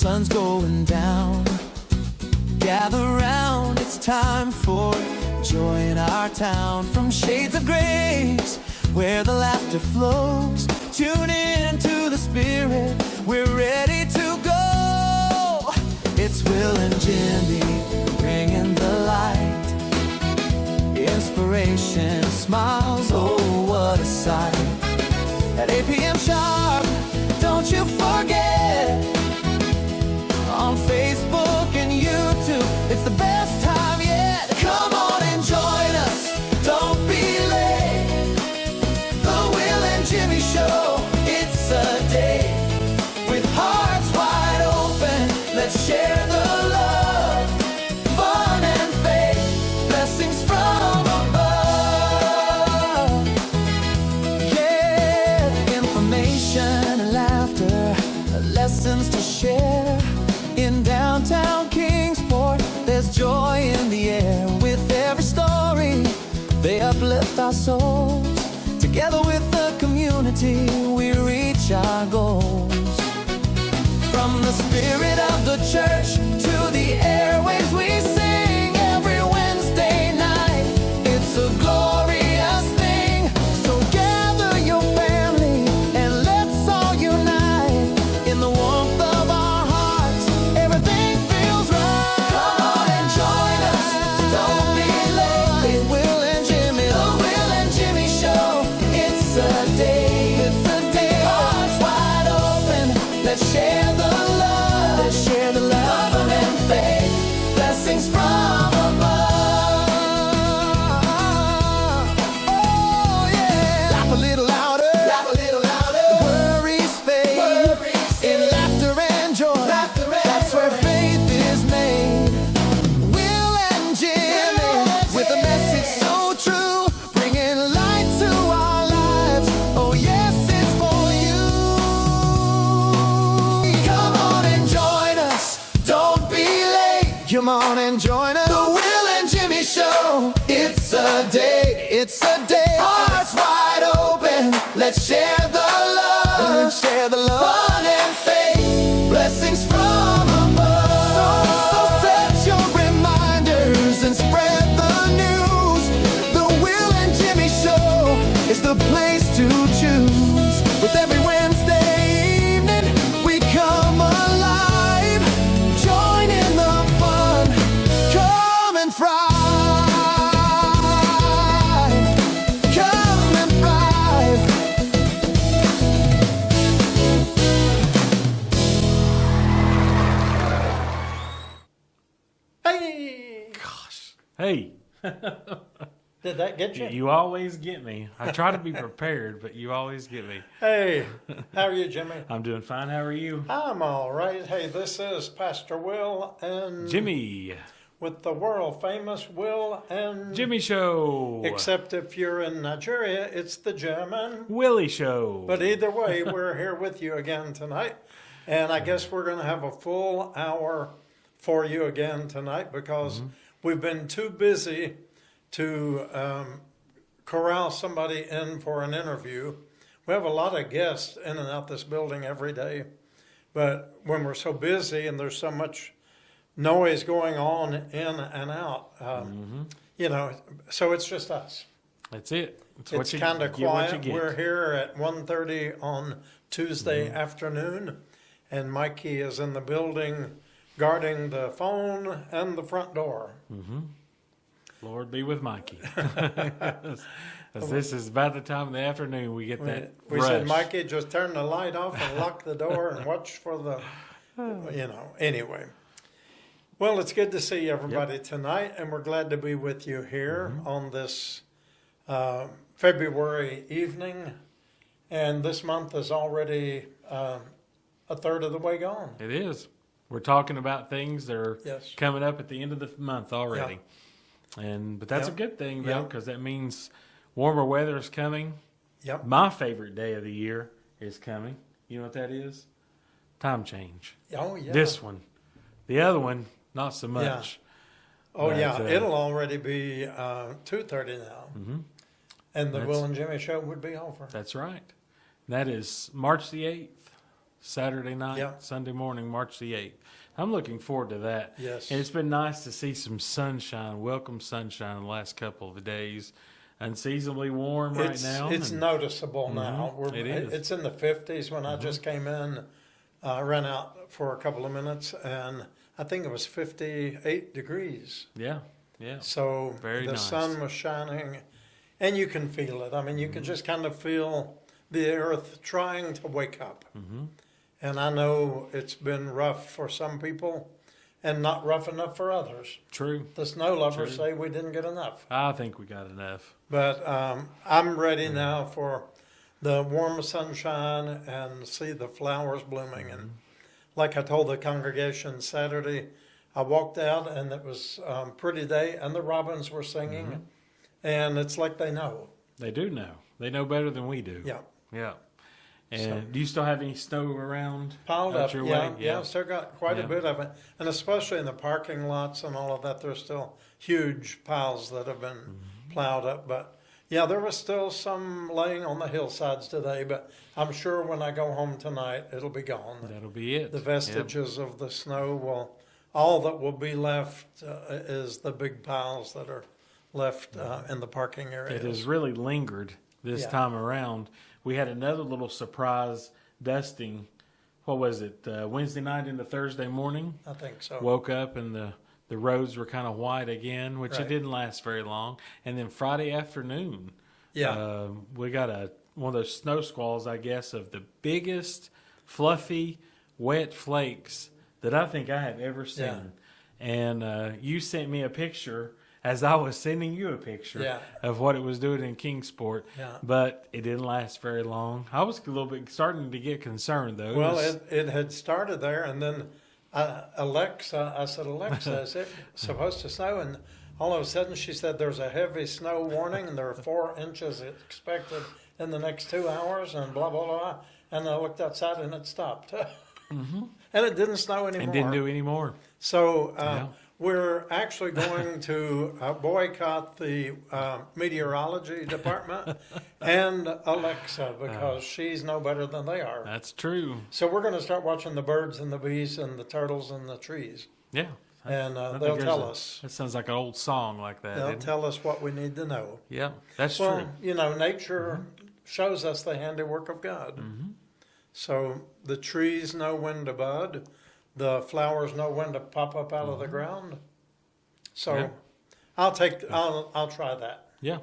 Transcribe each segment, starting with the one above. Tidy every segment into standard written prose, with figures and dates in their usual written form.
sun's going down. Gather round, it's time for joy in our town. From shades of grace, where the laughter flows, tune in to the Spirit, we're ready to go. It's Will and Jimmy bringing the light, inspiration, smiles, oh what a sight. At 8 p.m. sharp, don't you forget, on Facebook and YouTube, it's the best time yet. Come on and join us, don't be late. The Will and Jimmy Show, it's a day. With hearts wide open, let's share the love, fun and faith, blessings from above. Yeah, information and laughter, lessons to share. In downtown Kingsport, there's joy in the air. With every story, they uplift our souls. Together with the community, we reach our goals. From the spirit of the church to the airwaves, we sing every Wednesday night. It's a glorious thing. So gather your family and let's all unite in the warmth of our hearts. Everything feels right. Come on and join us. Don't be late. Will and Jimmy, the Will and Jimmy Show. It's a day. It's a day. Hearts wide open. Let's share the love. Let's share the love and faith. Blessings from above. Oh yeah. Laugh a little louder. Laugh a little louder. Worries fade. In laughter and joy. That's where faith is made. Will and Jimmy, with a message so true, bringing light to our lives. Oh yes, it's for you. Come on and join us. Don't be late. Come on and join us. The Will and Jimmy Show. It's a day. It's a day. Hearts wide open. Let's share the love. Let's share the love. Fun and faith. Blessings from above. So set your reminders and spread the news. The Will and Jimmy Show is the place to choose. With every Wednesday evening, we come alive. Join in the fun. Come and fry. Come and fry. Hey! Gosh. Hey, Did that get you? you always get me. I try to be prepared, but you always get me. Hey, how are you, Jimmy? I'm doing fine. How are you? I'm all right. Hey, this is Pastor Will and Jimmy. with the world famous Will and Jimmy Show. Except if you're in Nigeria, it's the German. Willie Show. But either way, we're here with you again tonight. And I guess we're going to have a full hour for you again tonight because we've been too busy to corral somebody in for an interview. We have a lot of guests in and out this building every day. But when we're so busy and there's so much noise going on in and out, you know, so it's just us. That's it. It's kind of quiet. We're here at 1:30 on Tuesday afternoon, and Mikey is in the building guarding the phone and the front door. Lord be with Mikey. As this is about the time of the afternoon we get that We rush. said, Mikey, just turn the light off and lock the door and watch for the, you know, anyway. Well, it's good to see everybody tonight, and we're glad to be with you here on this February evening. And this month is already a third of the way gone. It is. We're talking about things that are Yes. coming up at the end of the month already. But that's a good thing, though, because that means warmer weather is coming. Yep. My favorite day of the year is coming. You know what that is? Time change. Oh, yeah. This one. The other one, not so much. Oh, But, yeah. It'll already be 2:30 now. And the That's- Will and Jimmy show would be over. That's right. That is March the 8th. Saturday night, Yeah. Sunday morning, March the 8th. I'm looking forward to that. Yes. And it's been nice to see some sunshine, welcome sunshine in the last couple of days. Unseasonably warm right now. It's noticeable now. It is. It's in the 50s when I just came in, ran out for a couple of minutes, and I think it was 58 degrees. Yeah, yeah. So Very the nice. sun was shining, and you can feel it. I mean, you can just kind of feel the earth trying to wake up. And I know it's been rough for some people and not rough enough for others. True. The snow lovers True. say we didn't get enough. I think we got enough. But I'm ready now for the warm sunshine and see the flowers blooming. And like I told the congregation Saturday, I walked out and it was a pretty day and the robins were singing. And it's like they know. They do know. They know better than we do. Yeah. Yeah. And So- do you still have any snow around? Piled out up, your yeah, way? yeah, still got quite a Yeah. bit of it. And especially in the parking lots and all of that, there's still huge piles that have been plowed up. But yeah, there was still some laying on the hillsides today, but I'm sure when I go home tonight, it'll be gone. That'll be it. The vestiges of the snow will, all that will be left is the big piles that are left in the parking It areas. has really lingered this Yeah. time around. We had another little surprise dusting. What was it? Wednesday night into Thursday morning. I think so. Woke up and the roads were kind of white again, which Right. it didn't last very long. And then Friday afternoon, Yeah. we got one of those snow squalls, I guess, of the biggest, fluffy, wet flakes that I think I have ever seen. Yeah. And you sent me a picture as I was sending you a picture Yeah. of what it was doing in Kingsport. Yeah. But it didn't last very long. I was a little bit starting to get concerned, though. Well, it had started there, and then Alexa, I said, Alexa, is it supposed to snow? And all of a sudden she said there's a heavy snow warning, and there are 4 inches expected in the next 2 hours, and blah, blah, blah. And I looked outside, and it stopped. And it didn't snow anymore. and didn't do any more. So Yeah. we're actually going to boycott the meteorology department and Alexa because she's no better than they are. That's true. So we're going to start watching the birds and the bees and the turtles and the trees. Yeah. And I think they'll there's tell us. That sounds like an old song like that. They'll isn't it? tell us what we need to know. Yeah, that's Well, true. you know, nature shows us the handiwork of God. So the trees know when to bud. The flowers know when to pop up out of the ground. So Yeah. I'll try that. Yeah,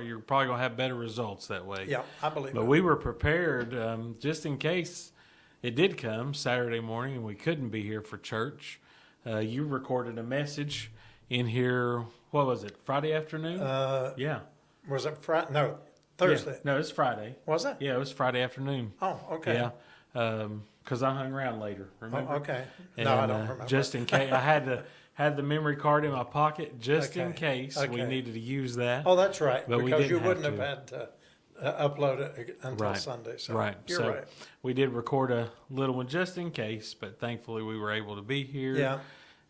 you're probably gonna have better results that way. Yeah, I believe But it. we were prepared just in case it did come Saturday morning and we couldn't be here for church. You recorded a message in here. What was it? Friday afternoon? Yeah. Was it Friday? No, Thursday. Yeah. No, it's Friday. Was it? Yeah, it was Friday afternoon. Oh, okay. Yeah. Because I hung around later. Remember? Oh, okay. And, No, I don't remember. Just in case, I had the memory card in my pocket just in Okay. case we Okay. needed to use that. Oh, that's right. But we Because you didn't wouldn't have have had to upload it until Right. Sunday. So Right. You're So right. we did record a little one just in case, but thankfully we were able to be here. Yeah.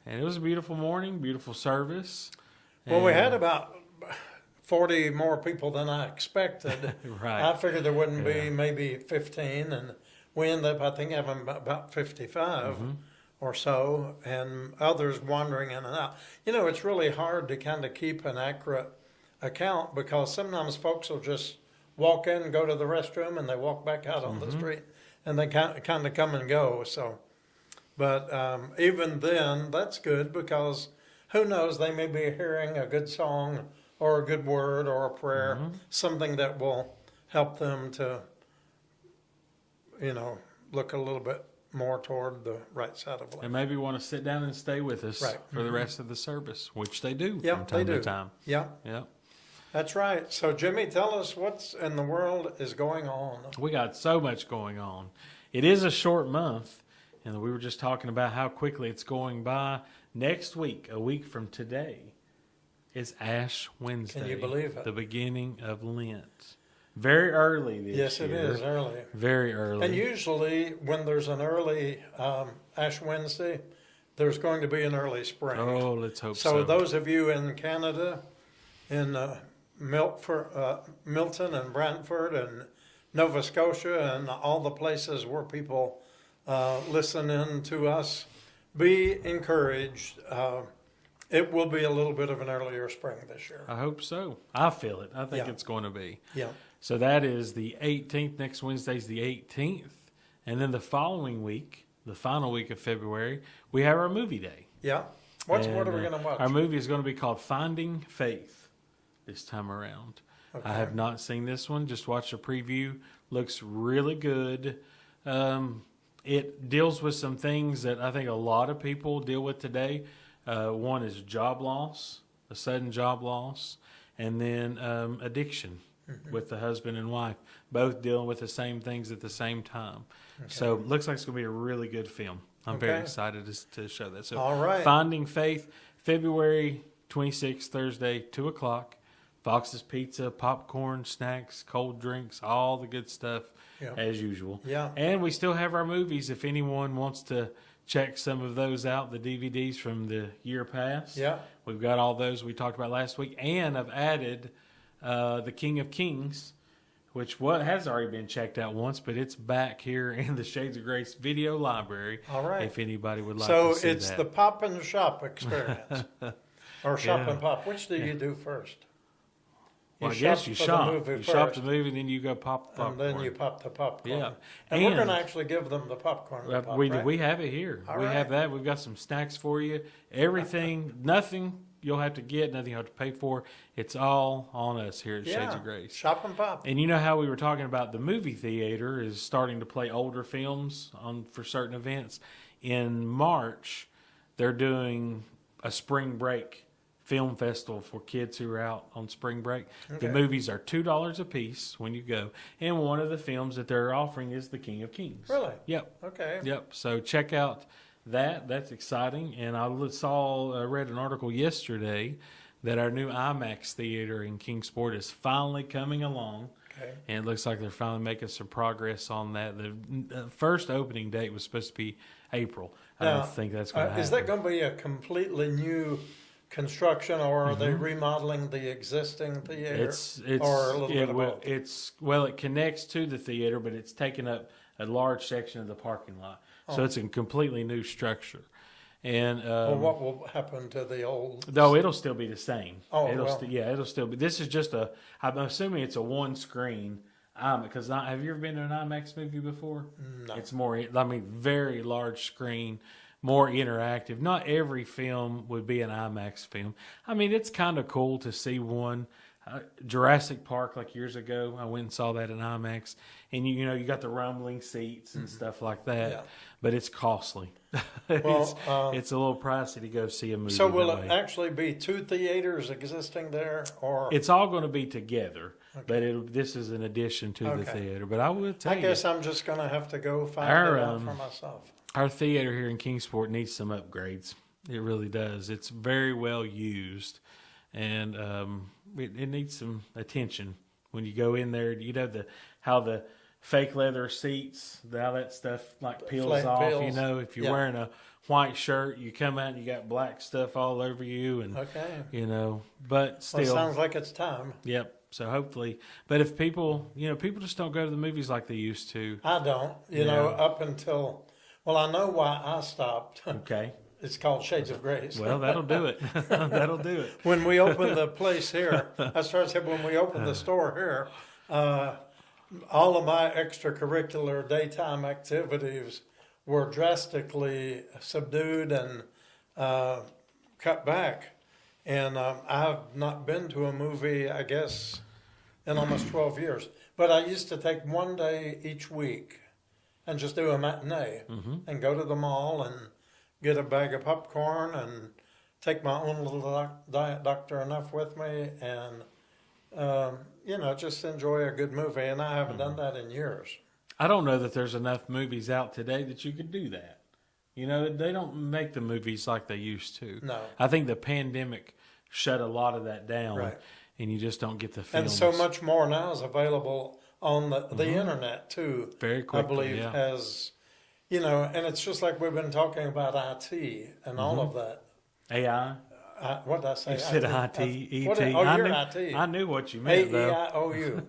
And it was a beautiful morning, beautiful service. Well, we And- had about 40 more people than I expected. Right. I figured there wouldn't Yeah. be maybe 15, and we ended up, I think, having about 55 Mm-hmm. or so, and others wandering in and out. You know, it's really hard to kind of keep an accurate account because sometimes folks will just walk in, go to the restroom, and they walk back out on Mm-hmm. the street, and they kind of come and go. So, but even then, that's good because who knows, they may be hearing a good song or a good word or a prayer, something that will help them to, you know, look a little bit more toward the right side of life. And maybe want to sit down and stay with us Right. for the rest of the service, which they do Yeah, from they time do. to time. Yeah, Yeah. that's right. So, Jimmy, tell us what's in the world is going on. We got so much going on. It is a short month, and we were just talking about how quickly it's going by. Next week, a week from today, is Ash Wednesday. Can you believe it? The beginning of Lent. Very early this Yes, year. it is early. Very early. And usually, when there's an early Ash Wednesday, there's going to be an early spring. Oh, let's hope so. So those of you in Canada, in Milton and Brantford and Nova Scotia and all the places where people listening to us. Be encouraged. It will be a little bit of an earlier spring this year. I hope so. I feel it. I think Yeah. it's going to be. Yeah. So that is the 18th. Next Wednesday's the 18th. And then the following week, the final week of February, we have our movie day. Yeah. What are we And, going to watch? Our movie is going to be called Finding Faith this time around. Okay. I have not seen this one. Just watched a preview. Looks really good. It deals with some things that I think a lot of people deal with today. One is job loss, a sudden job loss, and then addiction with the husband and wife, both dealing with the same things at the same time. Okay. So it looks like it's going to be a really good film. I'm very Okay. excited to show that. So All right. Finding Faith, February 26th, Thursday, 2 o'clock. Fox's Pizza, popcorn, snacks, cold drinks, all the good stuff Yeah. as usual. Yeah. And we still have our movies if anyone wants to check some of those out, the DVDs from the year past. Yeah. We've got all those we talked about last week. And I've added The King of Kings, which has already been checked out once, but it's back here in the Shades of Grace video library. All right. If anybody would like So to see it's that. the pop and shop experience. Or shop Yeah. and pop. Which do you do first? Well, I guess you for the shop. movie You shop first, the movie, and then you go pop the popcorn. and then you pop the popcorn. Yeah. And we're And- going to actually give them the popcorn. to pop, right? We have it here. All we right. have that. We've got some snacks for you. Everything, nothing you'll have to get, nothing you'll have to pay for. It's all on us here at Shades of Grace. Shop and pop. And you know how we were talking about the movie theater is starting to play older films for certain events. In March, they're doing a spring break film festival for kids who are out on spring break. Okay. The movies are $2 a piece when you go. And one of the films that they're offering is The King of Kings. Really? Yep. Okay. Yep. So check out that. That's exciting. And I read an article yesterday that our new IMAX theater in Kingsport is finally coming along. Okay. And it looks like they're finally making some progress on that. The first opening date was supposed to be April. I Now, don't think that's going to happen. Is that going to be a completely new construction, or are they remodeling the existing theater? It's or a little bit of will, both? it connects to the theater, but it's taking up a large section of the parking lot. So it's a completely new structure. And Well, what will happen to the old? though it'll still be the same. Oh, it'll well. it'll still be. This is just I'm assuming it's a one screen. Because have you ever been to an IMAX movie before? No. It's more. I mean, very large screen, more interactive. Not every film would be an IMAX film. I mean, it's kind of cool to see one. Jurassic Park, like years ago, I went and saw that in IMAX, and you got the rumbling seats and stuff like that. Yeah. But it's costly. Well, it's a little pricey to go see a movie. So will that it way. actually be two theaters existing there, or? It's all going to be together, but this is an addition to the Okay. theater. But I will tell I you, guess I'm just going to have to go find Our, it out for myself. our theater here in Kingsport needs some upgrades. It really does. It's very well used, and it needs some attention. When you go in there, how the fake leather seats, how that stuff like peels off. Peels. If you're Yeah. wearing a white shirt, you come out and you got black stuff all over you, and Okay. but Well, it still, sounds like it's time. yep. So hopefully, but if people just don't go to the movies like they used to. I don't, up until, well, I know why I stopped. Okay. It's called Shades of Grace. Well, that'll do it. That'll do it. When we opened the place here, I started saying when we opened the store here, all of my extracurricular daytime activities were drastically subdued and cut back. And I have not been to a movie, I guess, in almost 12 years. But I used to take one day each week and just do a matinee and go to the mall and get a bag of popcorn and take my own little Diet Dr. Enough with me and, just enjoy a good movie. And I haven't done that in years. I don't know that there's enough movies out today that you could do that. They don't make the movies like they used to. No. I think the pandemic shut a lot of that down, Right. and you just don't get the And films. so much more now is available on the internet, too. Very quickly, I believe, yeah. as, and it's just like we've been talking about IT and all of that. AI. What did I say? You said IT, ET. What did- I you're knew, IT. I knew what you meant, though. A-E-I-O-U.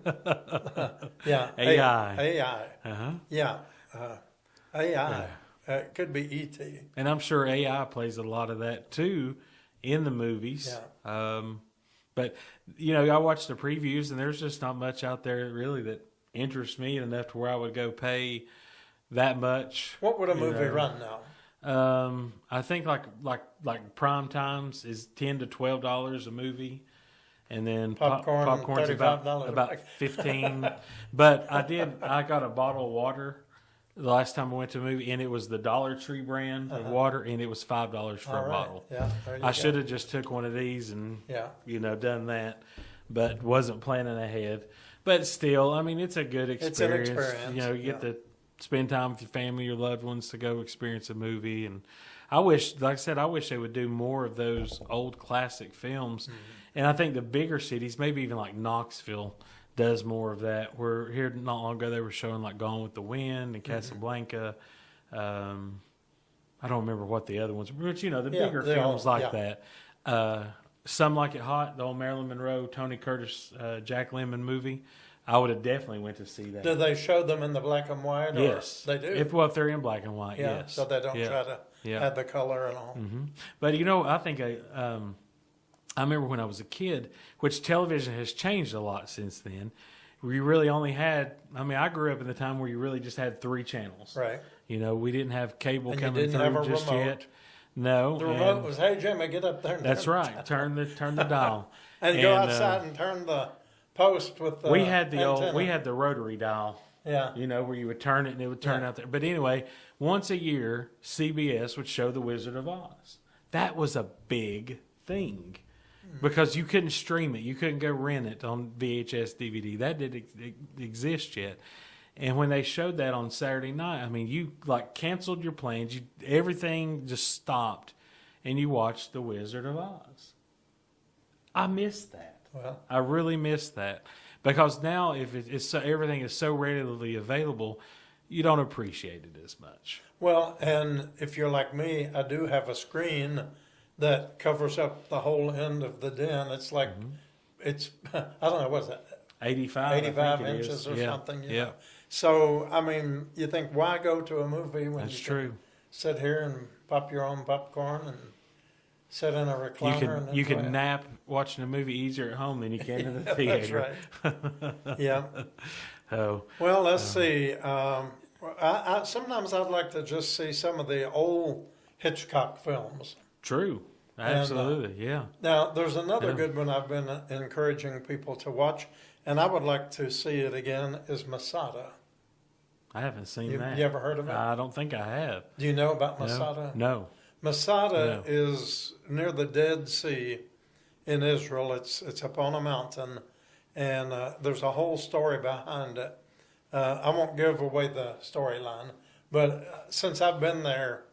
Yeah. AI. AI. Uh-huh. Yeah. AI. It could be E.T. And I'm sure AI plays a lot of that too in the movies. Yeah. But, you know, I watched the previews, and there's just not much out there really that interests me enough to where I would go pay that much. What would a movie run now? I think like prime times is $10 to $12 a movie, and then popcorn's $35 about 15. But I got a bottle of water the last time I went to a movie, and it was the Dollar Tree brand of water, and it was $5 for a bottle. Yeah, there you I go. should have just took one of these and done that, but wasn't planning ahead. But still, I mean, it's a good experience. It's an experience. You know, you get to spend time with your family, your loved ones, to go experience a movie. And I wish, like I said, I wish they would do more of those old classic films. Mm-hmm. And I think the bigger cities, maybe even like Knoxville, does more of that. Where here not long ago they were showing like Gone with the Wind and Casablanca. I don't remember what the other ones were, but you know, the bigger films that. Some Like It Hot, the old Marilyn Monroe, Tony Curtis, Jack Lemmon movie. I would have definitely went to see that. Do they show them in the black and white? Yes, they do. If they're in black and white, yes. So they don't try to add the color and all. Mm-hmm. But you know, I think I remember when I was a kid, which television has changed a lot since then. We really only had. I mean, I grew up in the time where you really just had 3 channels. Right. You know, we didn't have cable and coming you didn't through have a just remote. yet. No, the remote was, "Hey Jimmy, get up there." And that's right. Turn the dial and go outside and turn the post with the. We had the antenna. we had the rotary dial. Yeah. You know, where you would turn it and it would turn out there. But anyway, once a year, CBS would show The Wizard of Oz. That was a big thing because you couldn't stream it. You couldn't go rent it on VHS, DVD. That didn't exist yet. And when they showed that on Saturday night, I mean, you like canceled your plans. Everything just stopped, and you watched The Wizard of Oz. I missed that. Well, I really missed that because now, if it's so, everything is so readily available, you don't appreciate it as much. Well, and if you're like me, I do have a screen that covers up the whole end of the den. It's like it's I don't know what's that. 85 inches or something. Yeah. So, I mean, you think, why go to a movie when That's you true. can sit here and pop your own popcorn and sit in a recliner? You can nap watching a movie easier at home than you can in the theater. That's right. Yeah. Oh. Well, let's see. Sometimes I'd like to just see some of the old Hitchcock films. True. Absolutely. Yeah. Now, there's another good one I've been encouraging people to watch, and I would like to see it again, is Masada. I haven't seen that. You ever heard of it? I don't think I have. Do you know about Masada? No. Masada is near the Dead Sea in Israel. It's up on a mountain, and there's a whole story behind it. I won't give away the storyline, but since I've been there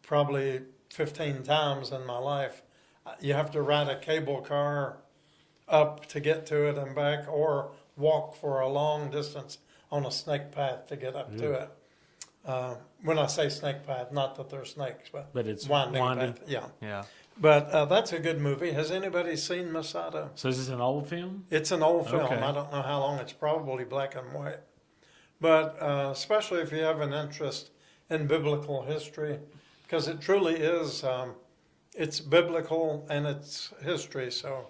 probably 15 times in my life, you have to ride a cable car up to get to it and back, or walk for a long distance on a snake path to get up to it. When I say snake path, not that there's snakes, but it's winding path. Yeah. But that's a good movie. Has anybody seen Masada? So is this an old film? It's an old film. Okay. I don't know how long. It's probably black and white. But especially if you have an interest in biblical history, because it truly is, it's biblical and it's history. So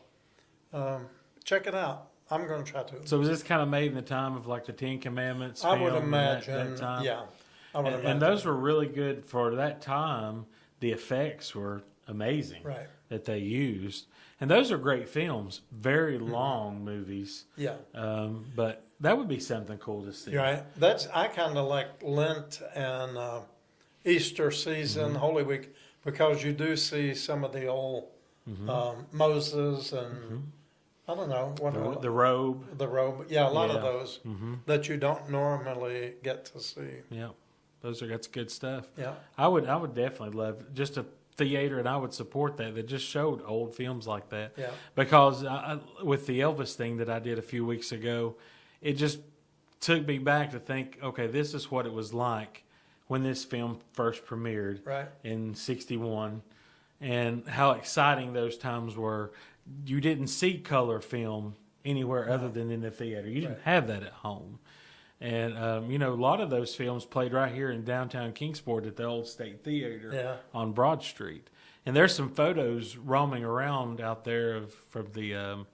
check it out. I'm going to try to. So was this kind of made in the time of like the Ten Commandments? I would film imagine. that time? Yeah. I would imagine. And those were really good for that time. The effects were amazing that they used. And those are great films, very long movies. Yeah. But that would be something cool to see. Right. I kind of like Lent and Easter season, Holy Week, because you do see some of the old Moses and I don't know what the robe. The robe. Yeah, a lot of those that you don't normally get to see. Yeah. That's good stuff. Yeah. I would definitely love just a theater, and I would support that just showed old films like that. Yeah. Because with the Elvis thing that I did a few weeks ago, it just took me back to think, okay, this is what it was like when this film first premiered in '61, and how exciting those times were. You didn't see color film anywhere other than in the theater. You didn't have that at home. And, a lot of those films played right here in downtown Kingsport at the old State Theater on Broad Street. And there's some photos roaming around out there from the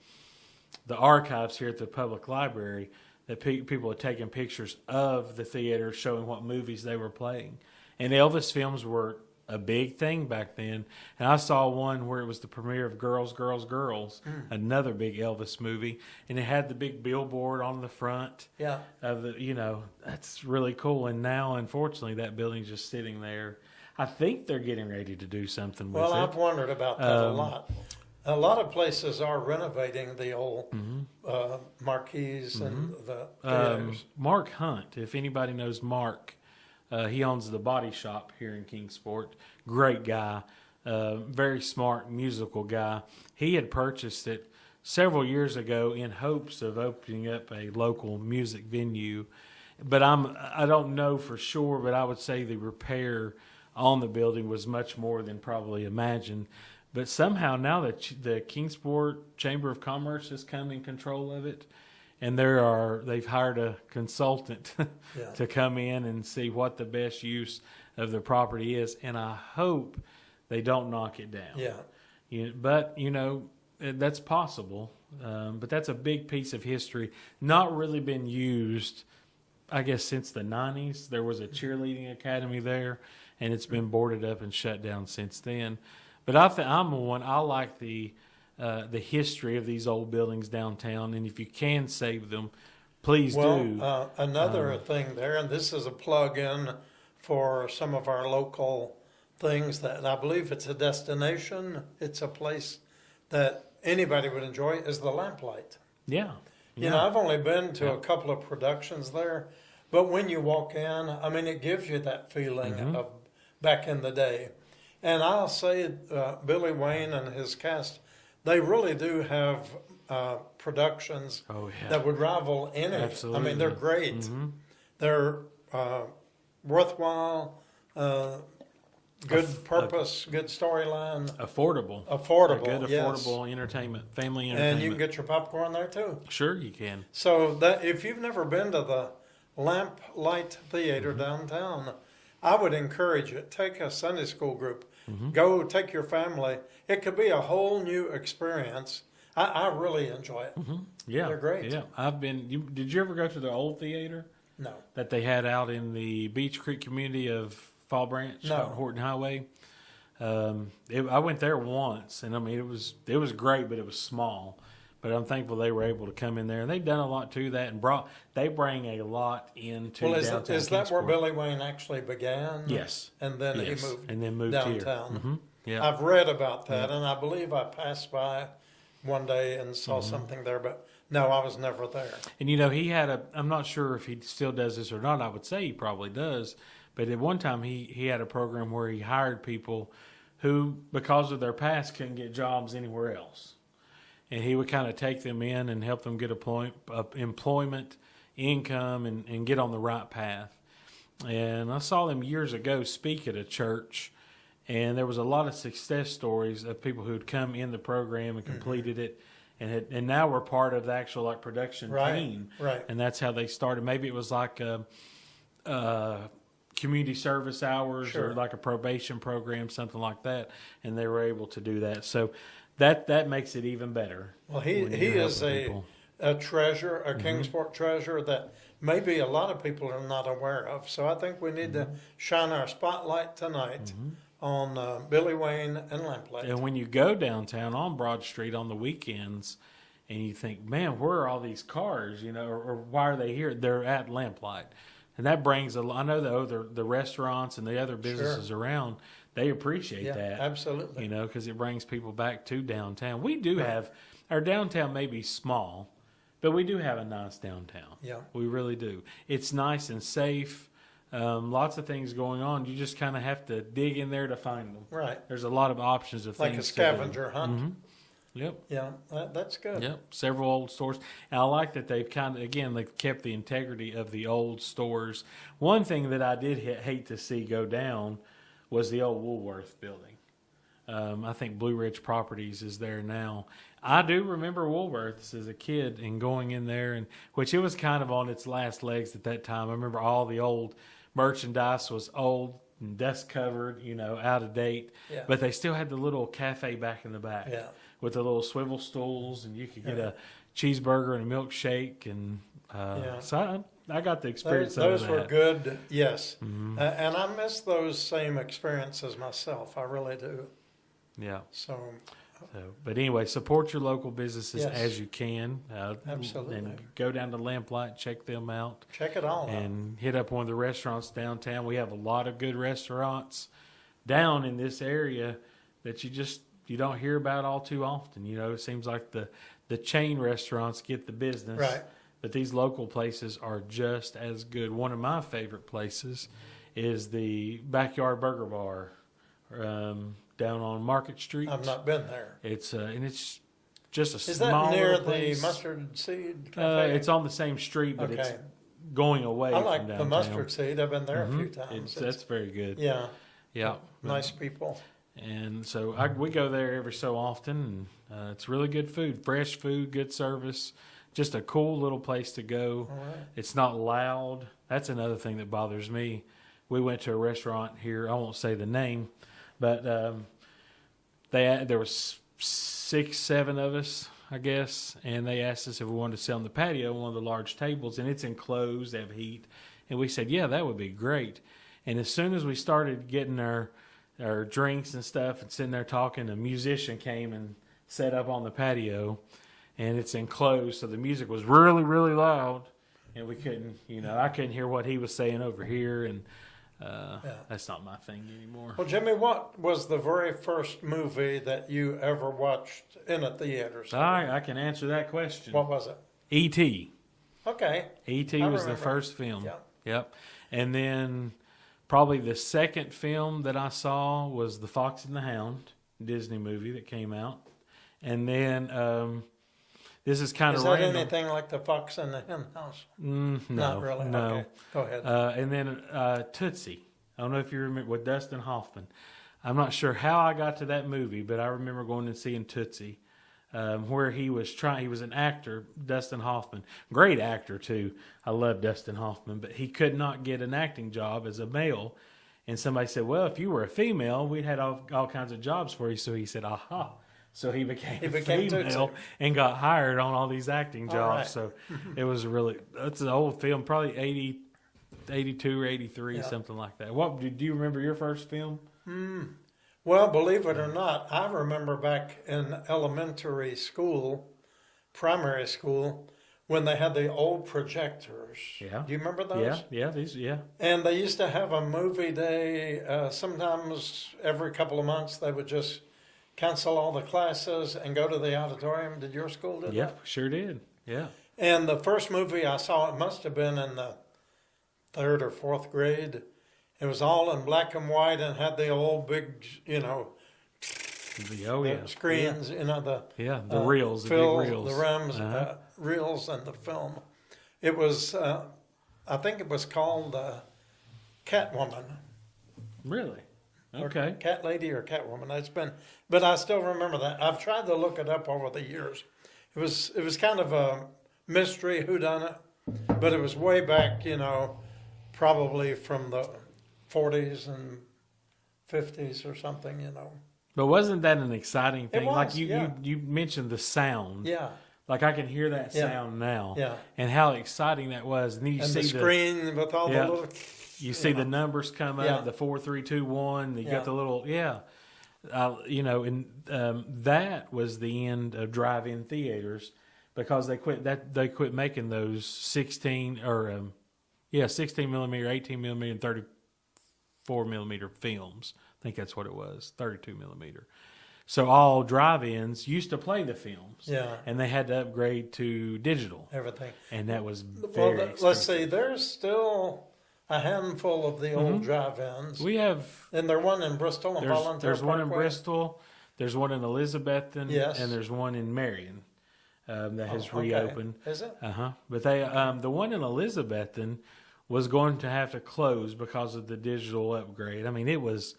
archives here at the public library that people had taken pictures of the theater showing what movies they were playing. And Elvis films were a big thing back then. And I saw one where it was the premiere of Girls, Girls, Girls, another big Elvis movie. And it had the big billboard on the front. Yeah. Of the, that's really cool. And now, unfortunately, that building's just sitting there. I think they're getting ready to do something with it. Well, I've wondered about that a lot. A lot of places are renovating the old marquees and the theaters. Mark Hunt, if anybody knows Mark, he owns the Body Shop here in Kingsport. Great guy, very smart musical guy. He had purchased it several years ago in hopes of opening up a local music venue. But I don't know for sure, but I would say the repair on the building was much more than probably imagined. But somehow now that the Kingsport Chamber of Commerce has come in control of it, and they've hired a consultant to come in and see what the best use of the property is. And I hope they don't knock it down. Yeah. But, that's possible. But that's a big piece of history. Not really been used, I guess, since the 90s. There was a cheerleading academy there, and it's been boarded up and shut down since then. But I'm one. I like the history of these old buildings downtown, and if you can save them, please do. Another thing there, and this is a plug-in for some of our local things that I believe it's a destination. It's a place that anybody would enjoy, is the Lamplight. Yeah. I've only been to a couple of productions there, but when you walk in, it gives you that feeling of back in the day. And I'll say Billy Wayne and his cast, they really do have productions that would rival any. Absolutely. They're great. They're worthwhile, good purpose, good storyline. Affordable. Affordable, Good affordable entertainment, family entertainment. And you can get your popcorn there too. Sure you can. So that if you've never been to the Lamplight Theater downtown, I would encourage it. Take a Sunday school group. Go take your family. It could be a whole new experience. I really enjoy it. Yeah. They're great. Yeah. Did you ever go to the old theater? No. That they had out in the Beach Creek community of Fall Branch, out Horton Highway. I went there once, and it was great, but it was small. But I'm thankful they were able to come in there, and they've done a lot to that, and they bring a lot into downtown. Is that where Billy Wayne actually began? Yes. And then he moved downtown. Here. Yeah. I've read about that, and I believe I passed by one day and saw something there, but no, I was never there. And he had I'm not sure if he still does this or not. I would say he probably does, but at one time he had a program where he hired people who, because of their past, couldn't get jobs anywhere else. And he would kind of take them in and help them get employment, income, and get on the right path. And I saw them years ago speak at a church, and there was a lot of success stories of people who had come in the program and completed it, and now we're part of the actual production team. Right. And that's how they started. Maybe it was like community service hours or like a probation program, something like that, and they were able to do that. So that makes it even better. Well, he is a treasure, a Kingsport treasure that maybe a lot of people are not aware of. So I think we need to shine our spotlight tonight on Billy Wayne and Lamplight. And when you go downtown on Broad Street on the weekends, and you think, man, where are all these cars? Or why are they here? They're at Lamplight, and that brings I know the restaurants and the other businesses around. They appreciate that. Absolutely. Because it brings people back to downtown. We do have, our downtown may be small, but we do have a nice downtown. Yeah. We really do. It's nice and safe. Lots of things going on. You just kind of have to dig in there to find them. Right. There's a lot of options of like things. Like a scavenger hunt. Yep. Yeah, that's good. Yep. Several old stores. And I like that they've they've kept the integrity of the old stores. One thing that I did hate to see go down was the old Woolworth building. I think Blue Ridge Properties is there now. I do remember Woolworths as a kid and going in there, and which it was kind of on its last legs at that time. I remember all the old merchandise was old and dust covered, out of date. Yeah. But they still had the little cafe back in the back with the little swivel stools, and you could get a cheeseburger and a milkshake. And so I got the experience of that. Those were good, yes. And I miss those same experiences myself. I really do. Yeah. So, but anyway, support your local businesses Yes. as you can. Absolutely. And go down to Lamplight, check them out. check it all out. And hit up one of the restaurants downtown. We have a lot of good restaurants down in this area that you don't hear about all too often. It seems like the chain restaurants get the business. Right. But these local places are just as good. One of my favorite places is the Backyard Burger Bar down on Market Street. I've not been there. It's and it's just a Is small that near little place. the Mustard Seed Cafe? It's on the same street, but it's Okay. going away I from like downtown. the Mustard Seed. I've been there a few times. That's very good. Yeah, Yeah. nice people. And so we go there every so often. And, it's really good food, fresh food, good service. Just a cool little place to go. All right. It's not loud. That's another thing that bothers me. We went to a restaurant here. I won't say the name, but there was 6, 7 of us, I guess, and they asked us if we wanted to sit on the patio, one of the large tables, and it's enclosed, they have heat, and we said, yeah, that would be great. And as soon as we started getting our drinks and stuff and sitting there talking, a musician came and set up on the patio, and it's enclosed, so the music was really, really loud, and we couldn't, I couldn't hear what he was saying over here, and that's not my thing anymore. Well, Jimmy, what was the very first movie that you ever watched in a theater? All right, I can answer that question. What was it? E.T. Okay. E.T. I was the remember. first film. Yeah. Yep. And then probably the second film that I saw was The Fox and the Hound, Disney movie that came out. And then this is kind Is of that random. anything like The Fox in the Hen House? No, Not really. No. Okay. Go ahead. And then Tootsie. I don't know if you remember, with Dustin Hoffman. I'm not sure how I got to that movie, but I remember going and seeing Tootsie, where he was an actor, Dustin Hoffman. Great actor, too. I love Dustin Hoffman, but he could not get an acting job as a male. And somebody said, well, if you were a female, we'd had all kinds of jobs for you. So he said, aha. So he became female Tootsie. and got hired on all these acting jobs. All right. So it was that's an old film, probably 82 or 83, something like that. Do you remember your first film? Well, believe it or not, I remember back in elementary school, primary school, when they had the old projectors. Yeah. Do you remember those? Yeah. And they used to have a movie day. Sometimes every couple of months they would just cancel all the classes and go to the auditorium. Did your school do Yeah, that? sure did. Yeah. And the first movie I saw, it must have been in the 3rd or 4th grade. It was all in black and white and had the old big, screens, the reels, the fill, big reels. the rims, reels, and the film. It was, I think it was called Catwoman. Really? Or Okay. Cat Lady or Catwoman. It's been, but I still remember that. I've tried to look it up over the years. It was kind of a mystery whodunit, but it was way back, probably from the 40s and 50s or something, But wasn't that an exciting thing? was, Like yeah. you mentioned the sound. Yeah. Like I can hear that Yeah. sound now. Yeah. And how exciting that was. And then you And see the screen with all Yeah. the little. You see the numbers come up, Yeah. the 4, 3, 2, 1. You Yeah. got the little and that was the end of drive-in theaters because they quit making those 16 millimeter, 18 millimeter, and 34 millimeter films. I think that's what it was, 32 millimeter. So all drive-ins used to play the films, Yeah. and they had to upgrade to digital, Everything. and that was Well, very let's expensive. see. There's still a handful of the old drive-ins. We have. And there's one in Bristol and Volunteer There's one in Parkway. Bristol, there's one in Elizabethton, Yes. and there's one in Marion that has Okay. reopened. Is it? But they the one in Elizabethton was going to have to close because of the digital upgrade. I mean, it was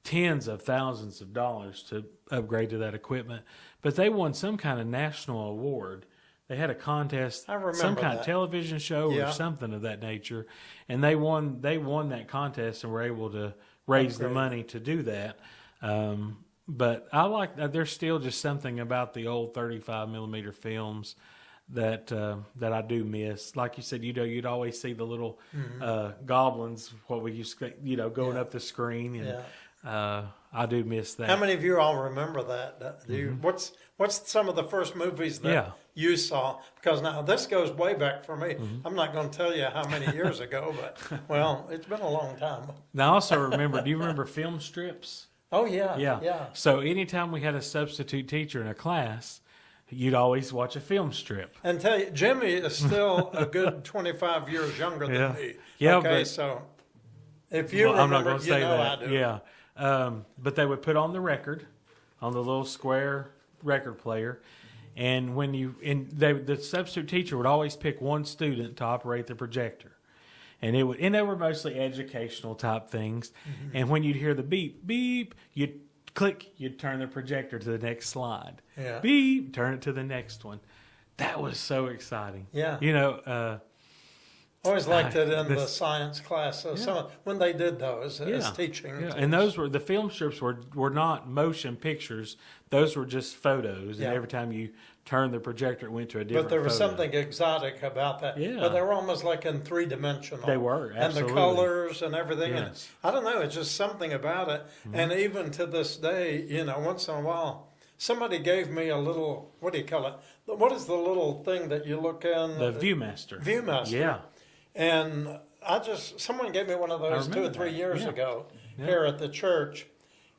tens of thousands of dollars to upgrade to that equipment. But they won some kind of national award. They had a contest, I remember some kind that. of television show Yeah. or something of that nature, and they won that contest and were able to raise the money to do that. But I like that. There's still just something about the old 35 millimeter films that I do miss. Like you said, you'd always see the little goblins, what we used to, going up the screen, and I do miss that. How many of you all remember that? Do you, what's some of the first movies that you saw? Because now this goes way back for me. I'm not going to tell you how many years ago, but well, it's been a long time. Now, I also remember. Do you remember film strips? Oh yeah. So anytime we had a substitute teacher in a class, you'd always watch a film strip. And tell you, Jimmy is still a good 25 years younger than me. Yeah, okay, but, so if you I'm not remember, going to say that. I do. Yeah, but they would put on the record, on the little square record player, and the substitute teacher would always pick one student to operate the projector, and they were mostly educational type things. And when you'd hear the beep beep, you'd click, you'd turn the projector to the next slide. Yeah. Beep, turn it to the next one. That was so exciting. Yeah. I always liked it in the science class. When they did those as teaching. Yeah. And those were the film strips were not motion pictures. Those were just photos. And every time you turned the projector, it went to a different. But there was photo. something exotic about that. Yeah. But they were almost like in 3-dimensional. They were, absolutely. And the colors and everything. Yes. And I don't know. It's just something about it. And even to this day, once in a while, somebody gave me a little. What do you call it? What is the little thing that you look in? The Viewmaster. Viewmaster. Yeah. And someone gave me one of those 2 or 3 years ago here at the church.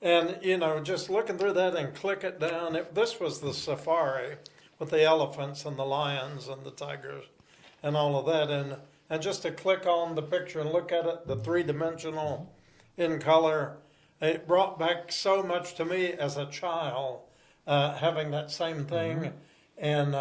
And, just looking through that and click it down. This was the safari with the elephants and the lions and the tigers and all of that. And just to click on the picture and look at it, the 3-dimensional in color, it brought back so much to me as a child, having that same thing. And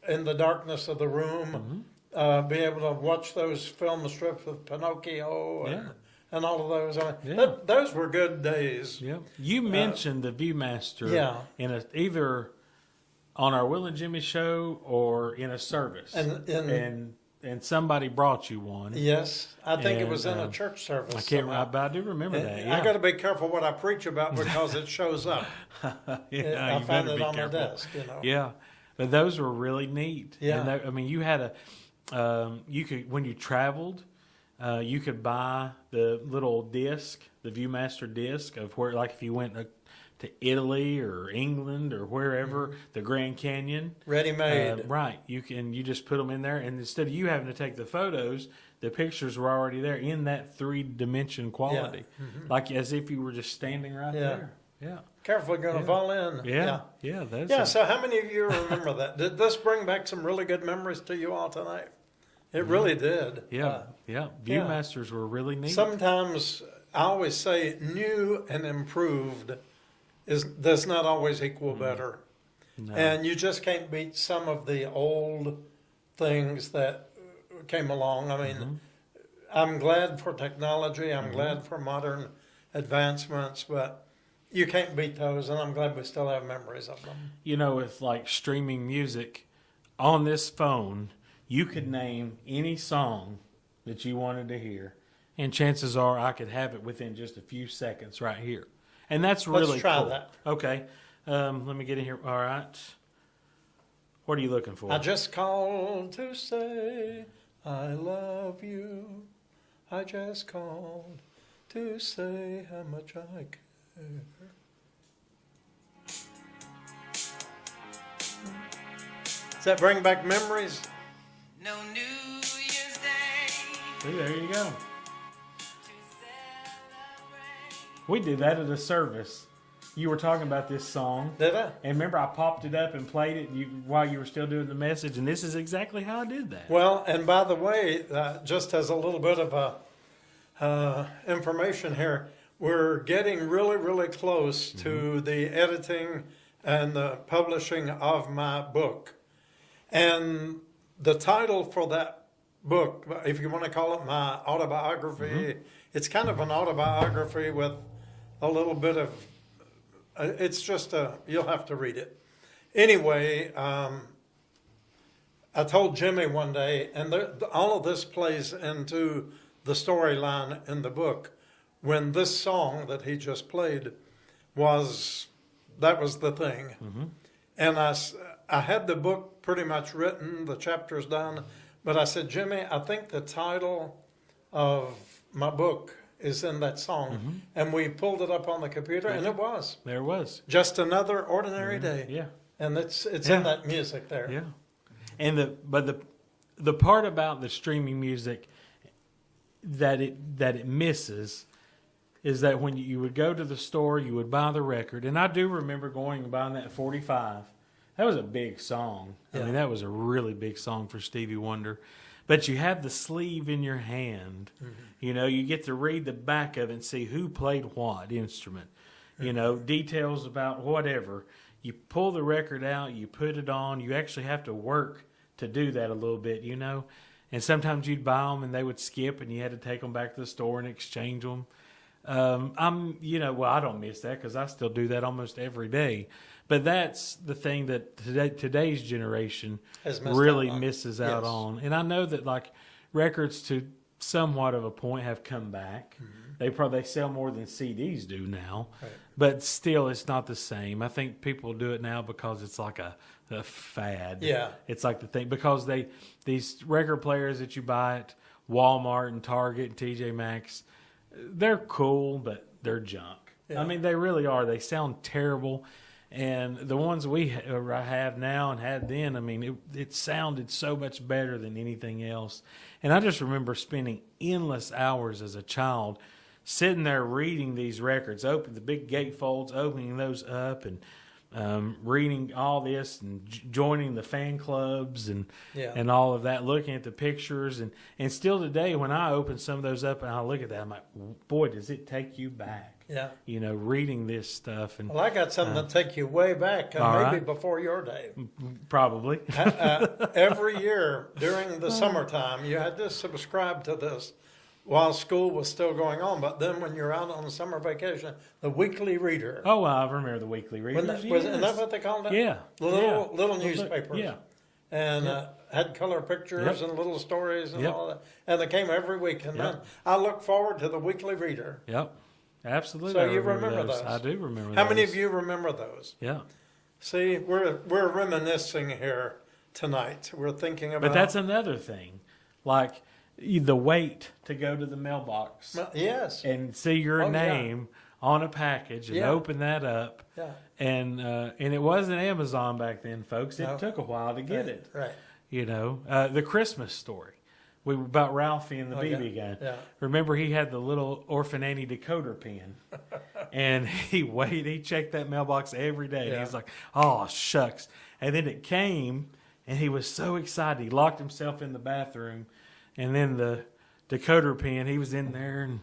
in the darkness of the room, be able to watch those film strips with Pinocchio and all of those. Those were good days. Yeah. You mentioned the Viewmaster in either on our Will and Jimmy show or in a service. And somebody brought you one. Yes. I think it was in a church service. I can't remember, but I do remember that. Yeah. I got to be careful what I preach about because it shows up. I find it on my desk, Yeah. But those were really neat. Yeah. And you had you could, when you traveled, you could buy the little disc, the Viewmaster disc of where, like if you went to Italy or England or wherever, the Grand Canyon. Ready-made. Right. You just put them in there, and instead of you having to take the photos, the pictures were already there in that 3-dimension quality. Like as if you were just standing right there. Yeah. Careful, you're going to fall in. Yeah. So how many of you remember that? Did this bring back some really good memories to you all tonight? It really did. Yeah. Viewmasters were really neat. Sometimes I always say new and improved does not always equal better. No. And you just can't beat some of the old things that came along. I mean, I'm glad for technology. I'm glad for modern advancements, but you can't beat those, and I'm glad we still have memories of them. With like streaming music on this phone, you could name any song that you wanted to hear, and chances are I could have it within just a few seconds right here. And that's really Let's try cool. that. Okay. Let me get in here. All right. What are you looking for? I just called to say I love you. I just called to say how much I care. Does that bring back memories? No New Year's Day. See, there you go. We did that at a service. You were talking about this song. Did I? And remember, I popped it up and played it while you were still doing the message, and this is exactly how I did that. Well, and by the way, just as a little bit of information here, we're getting really, really close to the editing and the publishing of my book. And the title for that book, if you want to call it my autobiography, it's kind of an autobiography with a little bit of. It's just you'll have to read it. Anyway, I told Jimmy one day, and all of this plays into the storyline in the book. When this song that he just played was the thing. Mm-hmm. And I had the book pretty much written, the chapters done, but I said, Jimmy, I think the title of my book is in that song. Mm-hmm. And we pulled it up on the computer, and it was. There it was. Just another ordinary day. Yeah. And it's Yeah. in that music there. Yeah. And the part about the streaming music that it misses is that when you would go to the store, you would buy the record. And I do remember going and buying that 45. That was a big song. I Yeah. mean, that was a really big song for Stevie Wonder. But you have the sleeve in your hand. Mm-hmm. You know, you get to read the back of it and see who played what instrument. You know, details about whatever. You pull the record out, you put it on. You actually have to work to do that a little bit, you know. And sometimes you'd buy them and they would skip and you had to take them back to the store and exchange them. I don't miss that because I still do that almost every day. But that's the thing that today's generation Has missed really out on. misses out Yes. on. And I know that like records to somewhat of a point have come back. Mm-hmm. They sell more than CDs do now, Right. but still it's not the same. I think people do it now because it's like a fad. Yeah. It's like the thing because these record players that you buy at Walmart and Target and TJ Maxx, they're cool, but they're junk. Yeah. I mean, they really are. They sound terrible. And the ones I have now and had then, I mean, it sounded so much better than anything else. And I just remember spending endless hours as a child sitting there reading these records, the big gatefolds, opening those up and reading all this and joining the fan clubs and Yeah. and all of that, looking at the pictures. And still today, when I open some of those up and I look at that, I'm like, boy, does it take you back. Yeah. You know, reading this stuff. And Well, I got something that take you way back, all maybe right. before your day. probably. Every year during the summertime, you had to subscribe to this while school was still going on. But then when you're out on summer vacation, the Weekly Reader. Oh, well, I remember the weekly readers. Isn't that what they called it? Yeah. Little Yeah. newspapers. Yeah. And had color pictures Yep. and little stories and Yep. all that. And they came every week. And Yep. then I look forward to the Weekly Reader. Yep. Absolutely. So I you remember those? I do remember How those. many of you remember those? Yeah. See, we're reminiscing here tonight. We're thinking about. But that's another thing. Like the wait to go to the mailbox Yes. and see your Oh, yeah. name on a package and Yeah. open that up. Yeah. And it wasn't Amazon back then, folks. It No. took a while to get it. Right. You know, the Christmas Story. About Ralphie and the Oh, BB yeah. gun. Yeah. Remember, he had the little Orphan Annie decoder pen, and he checked that mailbox every day. Yeah. And he's like, "Oh shucks!" And then it came, and he was so excited. He locked himself in the bathroom, and then the decoder pen. He was in there and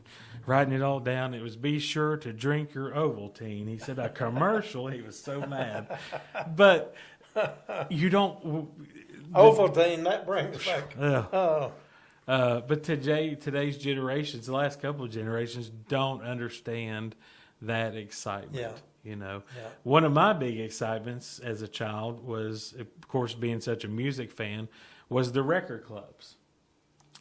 writing it all down. It was "Be sure to drink your Ovaltine." He said a commercial. He was so mad, but you don't. Ovaltine, that brings back. Ugh. Oh, But today's generations, the last couple of generations, don't understand that excitement. Yeah. You know, Yeah. one of my big excitements as a child was, of course, being such a music fan, was the record clubs.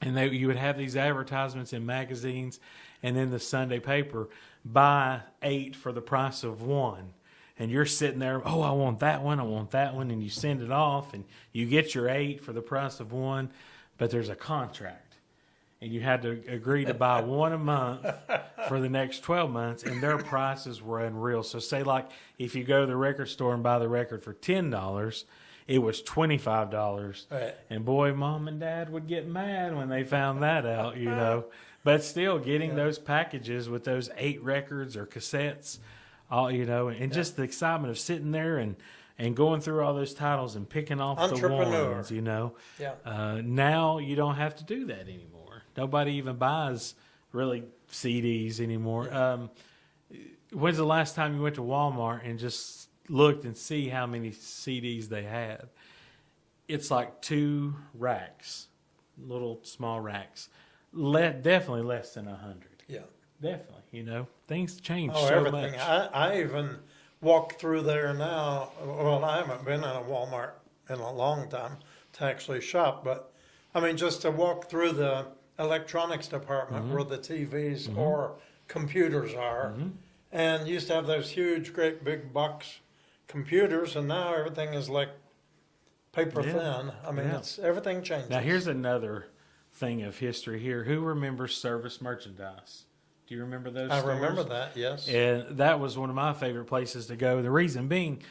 And you would have these advertisements in magazines and in the Sunday paper, buy 8 for the price of 1. And you're sitting there, oh, I want that one, and you send it off, and you get your 8 for the price of 1, but there's a contract. And you had to agree to buy 1 a month for the next 12 months, and their prices were unreal. So say, like, if you go to the record store and buy the record for $10, it was $25. Right. And boy, Mom and Dad would get mad when they found that out, you know. But still, getting those packages with those 8 records or cassettes, all, you know, and just the excitement of sitting there and going through all those titles and picking off the Entrepreneur. ones, you know. Yeah. Now you don't have to do that anymore. Nobody even buys really CDs anymore. When's the last time you went to Walmart and just looked and see how many CDs they had? It's like 2 racks, little small racks. Definitely less than 100. Yeah. definitely. You know, things change Oh, so everything. much. I even walk through there now. Well, I haven't been in a Walmart in a long time to actually shop, but I mean, just to walk through the electronics department where the TVs or computers are, and used to have those huge, great big box computers, and now everything is like paper Yeah. thin. I mean, Yeah. it's everything changes. Now, here's another thing of history here. Who remembers service merchandise? Do you remember those I stores? remember that. Yes. And that was one of my favorite places to go. The reason being,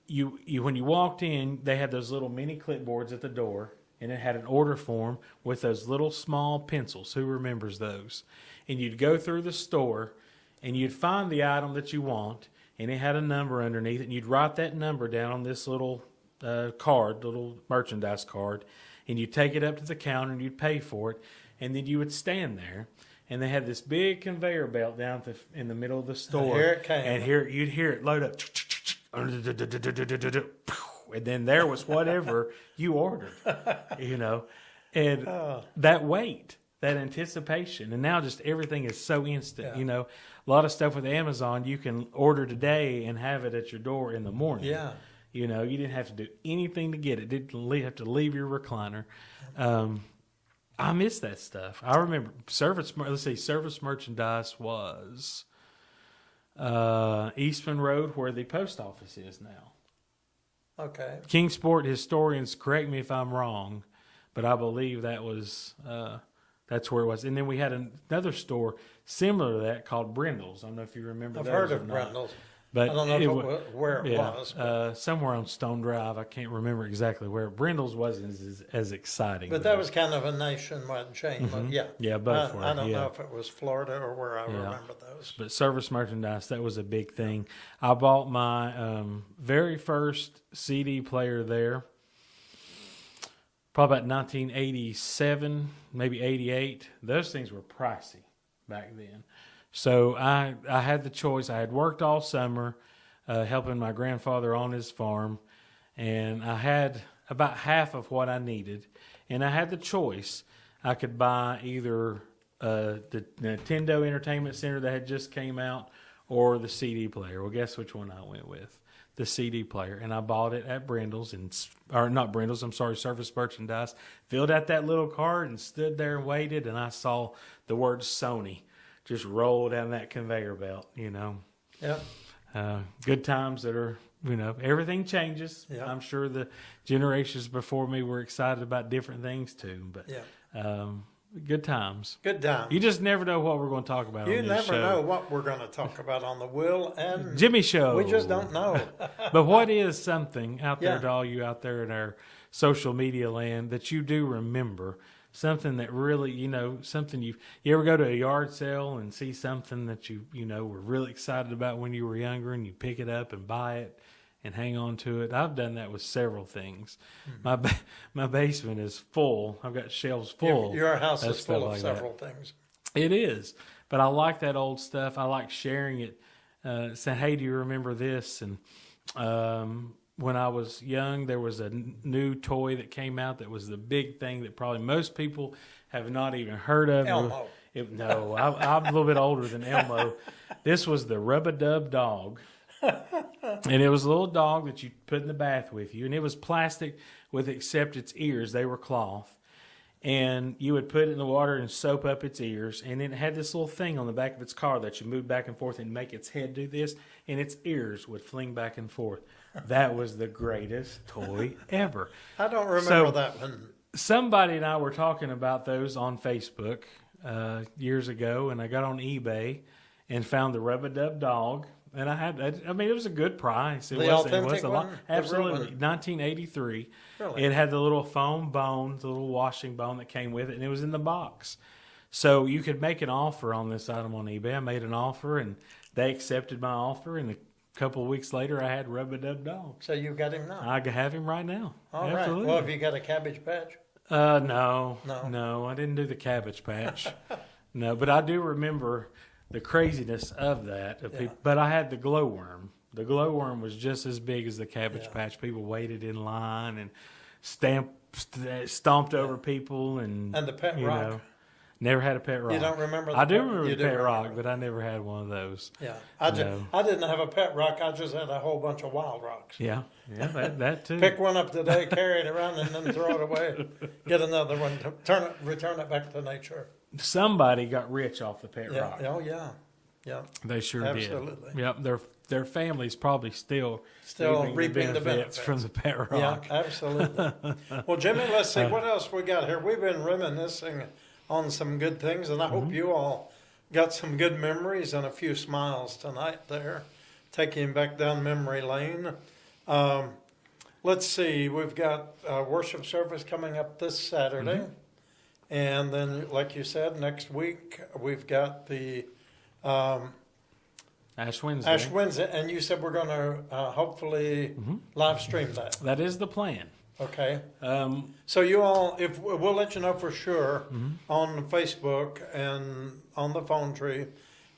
you when you walked in, they had those little mini clipboards at the door, and it had an order form with those little small pencils. Who remembers those? And you'd go through the store, and you'd find the item that you want, and it had a number underneath it, and you'd write that number down on this little card, little merchandise card, and you'd take it up to the counter, and you'd pay for it, and then you would stand there. And they had this big conveyor belt down in the middle of the store. Here it came. And you'd hear it load up. And then there was whatever you ordered, you know. And that wait, that anticipation. And now just everything is so instant, Yeah. you know. A lot of stuff with Amazon, you can order today and have it at your door in the morning. Yeah. You know, you didn't have to do anything to get it. Didn't have to leave your recliner. I miss that stuff. I remember service merchandise was Eastman Road, where the post office is now. Okay. Kingsport historians, correct me if I'm wrong, but I believe that was that's where it was. And then we had another store similar to that called Brindle's. I don't know if you remember. I've those heard or of not. Brindle's. But I don't know where it was. somewhere on Stone Drive. I can't remember exactly where. Brindle's wasn't as exciting. But that was kind of a nationwide chain. But yeah. Yeah, both were. I don't yeah. know if it was Florida or where I remember those. But service merchandise, that was a big thing. I bought my very first CD player there, probably about 1987, maybe 88. Those things were pricey back then. So I had the choice. I had worked all summer helping my grandfather on his farm, and I had about half of what I needed. And I had the choice. I could buy either the Nintendo Entertainment Center that had just came out or the CD player. Well, guess which one I went with? The CD player. And I bought it at Brindle's, or not Brindle's, I'm sorry, Service Merchandise. Filled out that little card and stood there and waited, and I saw the word Sony just roll down that conveyor belt, you know. Yeah. Good times that are, you know, everything changes. Yeah. I'm sure the generations before me were excited about different things too, but good times. Good time. You just never know what we're going to talk about You on this never show. know what we're going to talk about on the Will and Jimmy Show. We just don't know. But what is something out there Yeah. to all you out there in our social media land that you do remember? Something that really, you know, something you ever go to a yard sale and see something that you know, were really excited about when you were younger, and you pick it up and buy it and hang on to it. I've done that with several things. My basement is full. I've got shelves full. Your house of is full stuff of like several things. It is, but I like that old stuff. I like sharing it. Saying, "Hey, do you remember this?" And when I was young, there was a new toy that came out that was the big thing that probably most people have not even heard of. Elmo. No, I'm a little bit older than Elmo. This was the Rub-a-Dub dog. And it was a little dog that you put in the bath with you. And it was plastic except its ears. They were cloth. And you would put it in the water and soap up its ears. And then it had this little thing on the back of its car that you move back and forth and make its head do this. And its ears would fling back and forth. That was the greatest toy ever. I don't remember So- that one. Somebody and I were talking about those on Facebook years ago, and I got on eBay and found the Rub-a-Dub dog. And I mean, it was a good price. It The wasn't authentic a lot. one? The real Absolutely. one? 1983. Really? It had the little foam bone, the little washing bone that came with it, and it was in the box. So you could make an offer on this item on eBay. I made an offer, and they accepted my offer, and a couple of weeks later, I had Rub-a-Dub dog. So you got him now. I have him right now. All right. Absolutely. Well, have you got a Cabbage Patch? No, I didn't do the Cabbage Patch. No, but I do remember the craziness of that. But I had the glowworm. The glowworm was just as big as the Cabbage Patch. People waited in line and stomped over people, and And the pet you rock. know. Never had a pet rock. You don't remember? I do pet- remember you the do pet rock, remember. but I never had one of those. Yeah, No. I didn't have a pet rock. I just had a whole bunch of wild rocks. Yeah, that too. Pick one up today, carry it around, and then throw it away. Get another one. Return it back to nature. Somebody got rich off the pet Yeah. rock. Oh yeah. Yeah. They sure Absolutely. did. Yep, their family's probably still Reaping the benefits from the pet rock. Yeah, absolutely. Well, Jimmy, let's see what else we got here. We've been reminiscing on some good things, and I hope you all got some good memories and a few smiles tonight there, taking back down memory lane. Let's see, we've got worship service coming up this Saturday. And then, like you said, next week we've got the Ash Wednesday. Ash Wednesday, and you said we're going to hopefully live stream that. That is the plan. Okay. So you all, if we'll let you know for sure on Facebook and on the phone tree.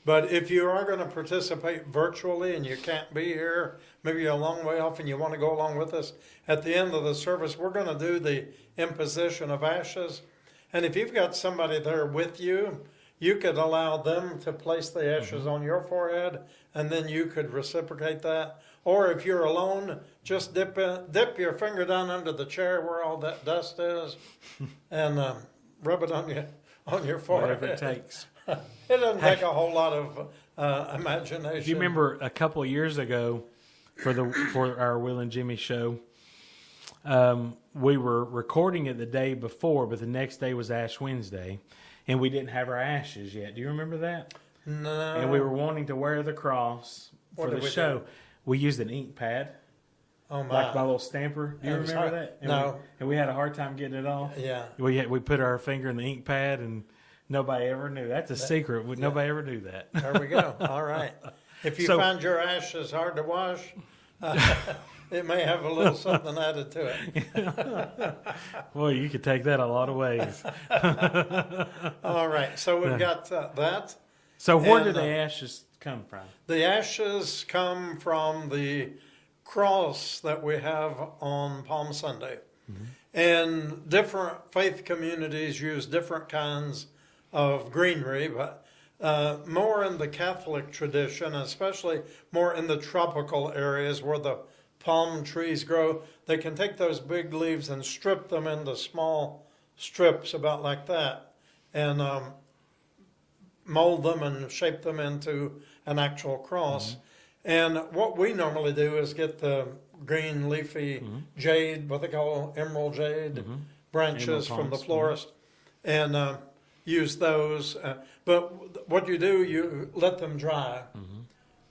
But if you are going to participate virtually and you can't be here, maybe you're a long way off and you want to go along with us, at the end of the service, we're going to do the imposition of ashes. And if you've got somebody there with you, you could allow them to place the ashes on your forehead, and then you could reciprocate that. Or if you're alone, just dip your finger down under the chair where all that dust is, and rub it on your forehead. Whatever it takes. It doesn't take a whole lot of imagination. Do you remember a couple of years ago for our Will and Jimmy show? We were recording it the day before, but the next day was Ash Wednesday, and we didn't have our ashes yet. Do you remember that? No. And we were wanting to wear the cross What for did the we show. do? We used an ink pad, Oh my. like my little stamper. Do you It was remember hard. that? And No. and we had a hard time getting it off. Yeah. We put our finger in the ink pad, and nobody ever knew. That's a secret. Nobody ever knew that. There we go. All right. If you So- find your ashes hard to wash, it may have a little something added to it. Boy, you could take that a lot of ways. All right. So we've got that. So where And, do the ashes come from? The ashes come from the cross that we have on Palm Sunday. And different faith communities use different kinds of greenery, but more in the Catholic tradition, especially more in the tropical areas where the palm trees grow, they can take those big leaves and strip them into small strips about like that, and mold them and shape them into an actual cross. And what we normally do is get the green leafy jade, what they call emerald jade branches Emerald from the palms, florist, and use those. But what you do, you let them dry.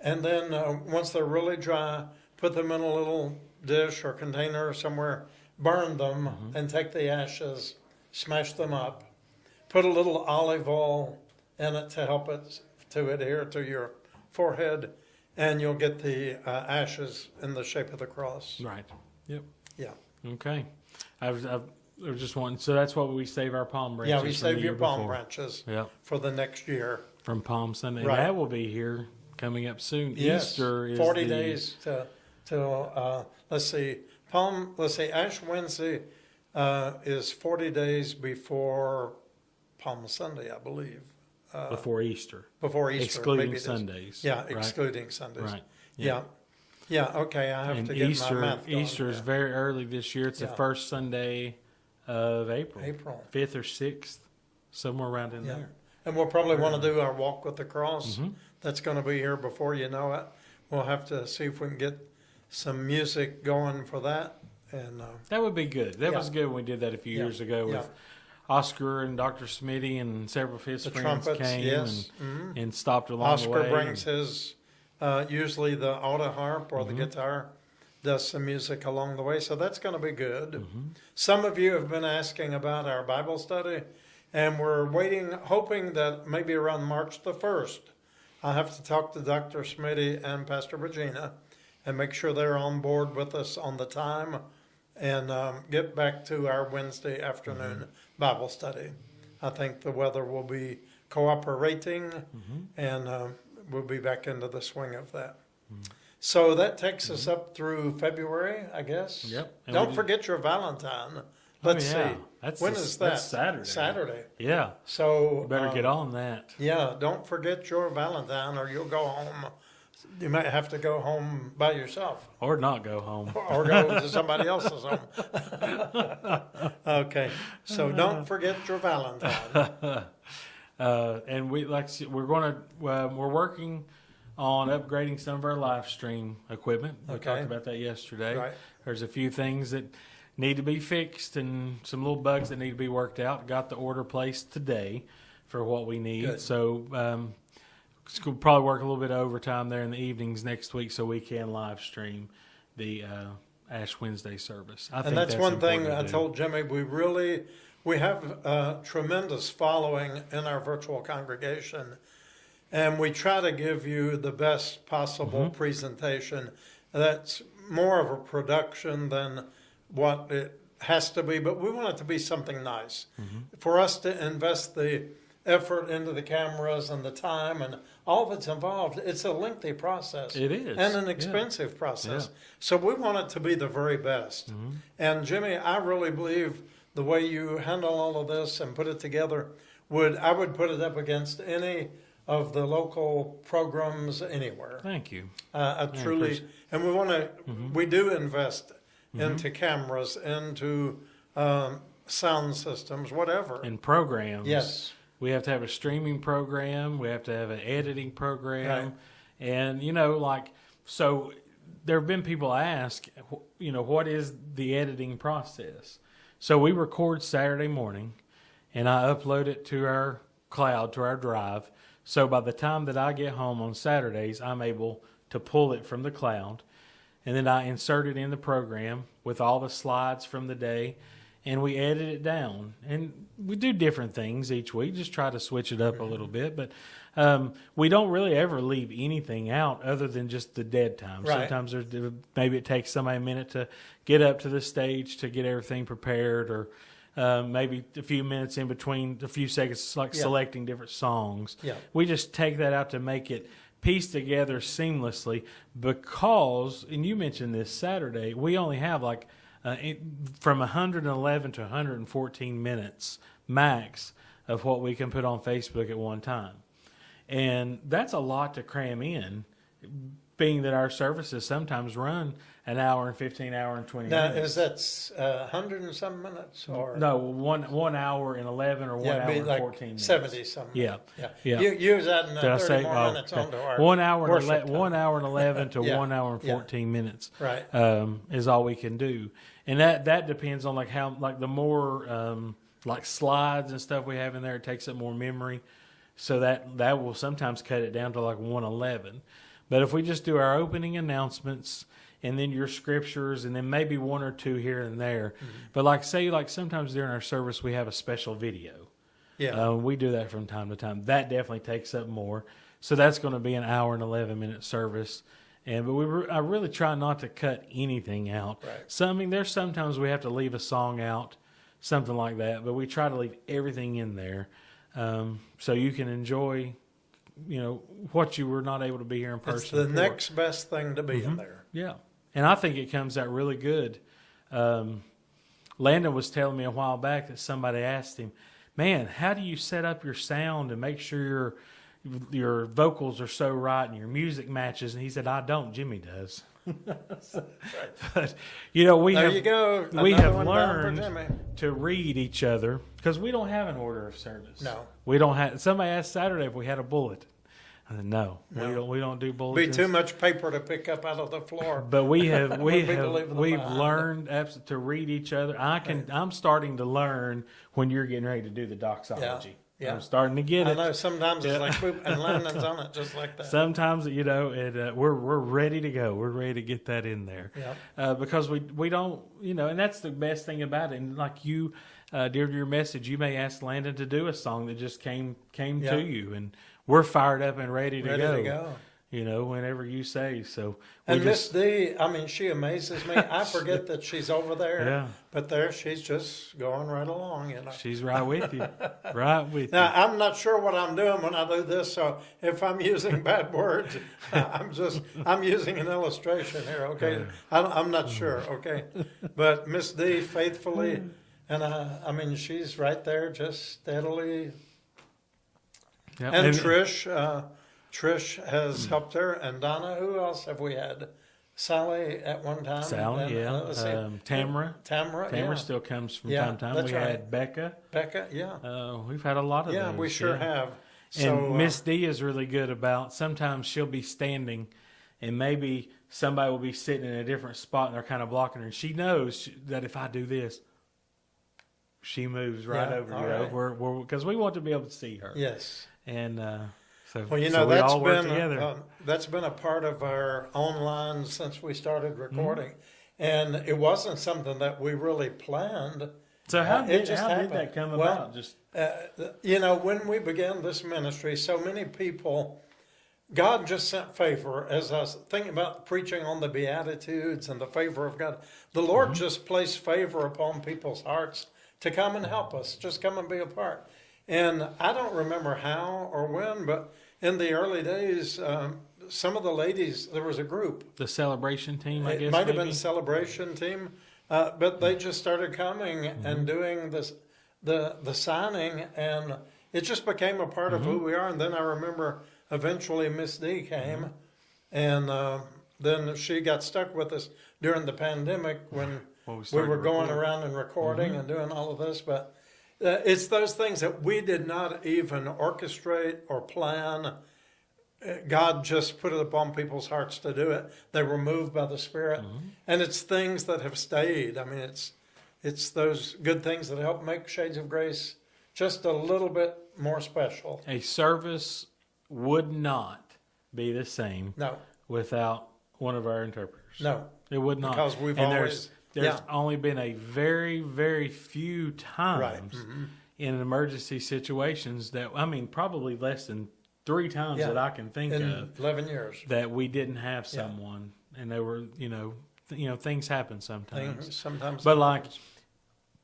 And then once they're really dry, put them in a little dish or container or somewhere, burn them, and take the ashes, smash them up, put a little olive oil in it to help it to adhere to your forehead, and you'll get the ashes in the shape of the cross. Right. Yep. Yeah. Okay. I was just wanting. So that's what we save our palm branches. Yeah, we from save the your year palm before. branches Yep. for the next year. From Palm Sunday. Right. That will be here coming up soon. Yes, Easter is 40 the- days till let's see, Ash Wednesday is 40 days before Palm Sunday, I believe. before Easter. Before Easter. Excluding maybe it is. Sundays, Yeah, right? excluding Sundays. Right. Yeah. Yeah, okay, I have And to get Easter, my math going. Easter is very early this year. It's the Yeah. first Sunday of April. April. 5th or 6th, somewhere around in Yeah. there. And we'll probably want to do our walk with the cross. Mm-hmm. That's going to be here before you know it. We'll have to see if we can get some music going for that. And That would be good. That Yeah. was good when we did that a few Yeah. years ago with Yeah. Oscar and Dr. Smitty and several of his the friends trumpets, came yes. Mhm. and stopped along the Oscar way. brings his, usually the auto harp or the guitar, does some music along the way. So that's going to be good. Some of you have been asking about our Bible study, and we're waiting, hoping that maybe around March the 1st, I'll have to talk to Dr. Smitty and Pastor Regina and make sure they're on board with us on the time and get back to our Wednesday afternoon Bible study. I think the weather will be cooperating and we'll be back into the swing of that. So that takes us up through February, I guess. Yep. And we Don't did- forget your Valentine. Let's yeah. see. That's When this- is that? that's Saturday. Saturday. Yeah. So You better get on that. Yeah, don't forget your Valentine, or you'll go home. You might have to go home by yourself, Or not go home. or go to somebody else's home. Okay, so don't forget your Valentine. And we're working on upgrading some of our live stream equipment. We Okay. talked about that yesterday. Right. There's a few things that need to be fixed and some little bugs that need to be worked out. Got the order placed today for what we need. Good. So we'll probably work a little bit of overtime there in the evenings next week so we can live stream the Ash Wednesday service. I think And that's one thing important I to do. told Jimmy. We have a tremendous following in our virtual congregation, and we try to give you the best possible Mm-hmm. presentation. That's more of a production than what it has to be, but we want it to be something nice. Mm-hmm. For us to invest the effort into the cameras and the time and all that's involved, it's a lengthy process. It is, And an yeah. expensive process. Yeah. So we want it to be the very best. Mm-hmm. And Jimmy, I really believe the way you handle all of this and put it together I would put it up against any of the local programs anywhere. Thank you. I truly, appreciate- and we want to, Mm-hmm. we do invest into cameras, into sound systems, whatever. And programs. Yes. We have to have a streaming program. We have to have an editing program. Right. And, so there have been people ask, what is the editing process? So we record Saturday morning, and I upload it to our cloud, to our drive. So by the time that I get home on Saturdays, I'm able to pull it from the cloud, and then I insert it in the program with all the slides from the day, and we edit it down. And we do different things each week, just try to switch it up a little bit. But we don't really ever leave anything out other than just the dead time. Right. Sometimes maybe it takes somebody a minute to get up to the stage to get everything prepared, or maybe a few minutes in between, a few seconds, like Yeah. selecting different songs. Yeah. We just take that out to make it piece together seamlessly because, and you mentioned this Saturday, we only have from 111 to 114 minutes max of what we can put on Facebook at one time. And that's a lot to cram in, being that our services sometimes run an hour and 15, hour and 20 Now, minutes. is that 100 and some minutes? Or No, 1 hour and 11 or 1 it'd hour be and like 14 minutes. 70 something. Yeah. Yeah. Yeah. Use that in Did I 30 say more minutes okay. onto our 1 hour and worship time. 1 hour and 11 to Yeah. 1 hour and Yeah. 14 minutes Right. is all we can do, and that depends on the more slides and stuff we have in there, it takes up more memory, so that will sometimes cut it down to 111. But if we just do our opening announcements and then your scriptures and then maybe one or two here and there, but sometimes during our service we have a special video. Yeah. We do that from time to time. That definitely takes up more. So that's going to be an hour and 11-minute service. But I really try not to cut anything out. Right. There's sometimes we have to leave a song out, something like that. But we try to leave everything in there so you can enjoy, what you were not able to be here in person. It's the for. next best thing to be in there. Yeah. And I think it comes out really good. Landon was telling me a while back that somebody asked him, man, how do you set up your sound and make sure your vocals are so right and your music matches? And he said, I don't. Jimmy does. But, we There have, you go. we Another have one down for Jimmy. learned to read each other because we don't have an order of service. No. We don't have. Somebody asked Saturday if we had a bullet. I said, no. No. We don't do Be bulletins. too much paper to pick up out of the floor. But we've When people leave them we've behind. learned to read each other. I'm starting to learn when you're getting ready to do the doxology. Yeah. I'm starting to get I it. know sometimes it's like poop, and Landon's on it just like that. Sometimes we're ready to go. We're ready to get that in there. Yeah. Because we don't and that's the best thing about it. And like you, during your message, you may ask Landon to do a song that just came Yeah. to you, and we're fired up and ready to Ready to go. Whenever you say. So And Miss D, she amazes me. I forget that she's over there. Yeah. But there she's just going right along, she's right with you, right with Now, you. I'm not sure what I'm doing when I do this, so if I'm using bad words, I'm using an illustration here, okay? I'm not sure, okay? But Miss D faithfully And I mean, she's right there, just steadily. Yep. And Trish has helped her, and Donna. Who else have we had? Sally at one time. Sally, and, yeah. let's see. Tamara. Tamara, Tamara yeah. still comes from Yeah, time to time. that's We right. had Becca. Becca, yeah. We've had a lot of Yeah, those. we sure have. And So, Miss D is really good about, sometimes she'll be standing and maybe somebody will be sitting in a different spot and they're kind of blocking her. And she knows that if I do this, she moves right Yeah, over, all you know, right. because we want to be able to see her. yes. And so, Well, you so know, we all work together. that's been a part of our online since we started recording. And it wasn't something that we really planned. So how it did just that happened. come Well, about? Just You know, when we began this ministry, so many people, God just sent favor. As I was thinking about preaching on the Beatitudes and the favor of God, the Lord just placed favor upon people's hearts to come and help us, just come and be a part. And I don't remember how or when, but in the early days, some of the ladies, there was a group. the celebration team, I guess. It might have maybe? been a celebration team, but they just started coming and doing this, the signing, and it just became a part of who we are. And then I remember eventually Miss D came, and then she got stuck with us during the pandemic when we started were going recording. around and recording and doing all of this. But it's those things that we did not even orchestrate or plan. God just put it upon people's hearts to do it. They were moved by the Spirit, and it's things that have stayed. I mean, it's those good things that help make Shades of Grace just a little bit more special. A service would not be the same No, without one of our interpreters. no, It would not. because we've and always there's only been a very, very few times Right. in emergency situations that, I mean, probably less than 3 times Yeah. that I can think in of 11 years. that we didn't have someone, and they were, things happen sometimes. Sometimes, But like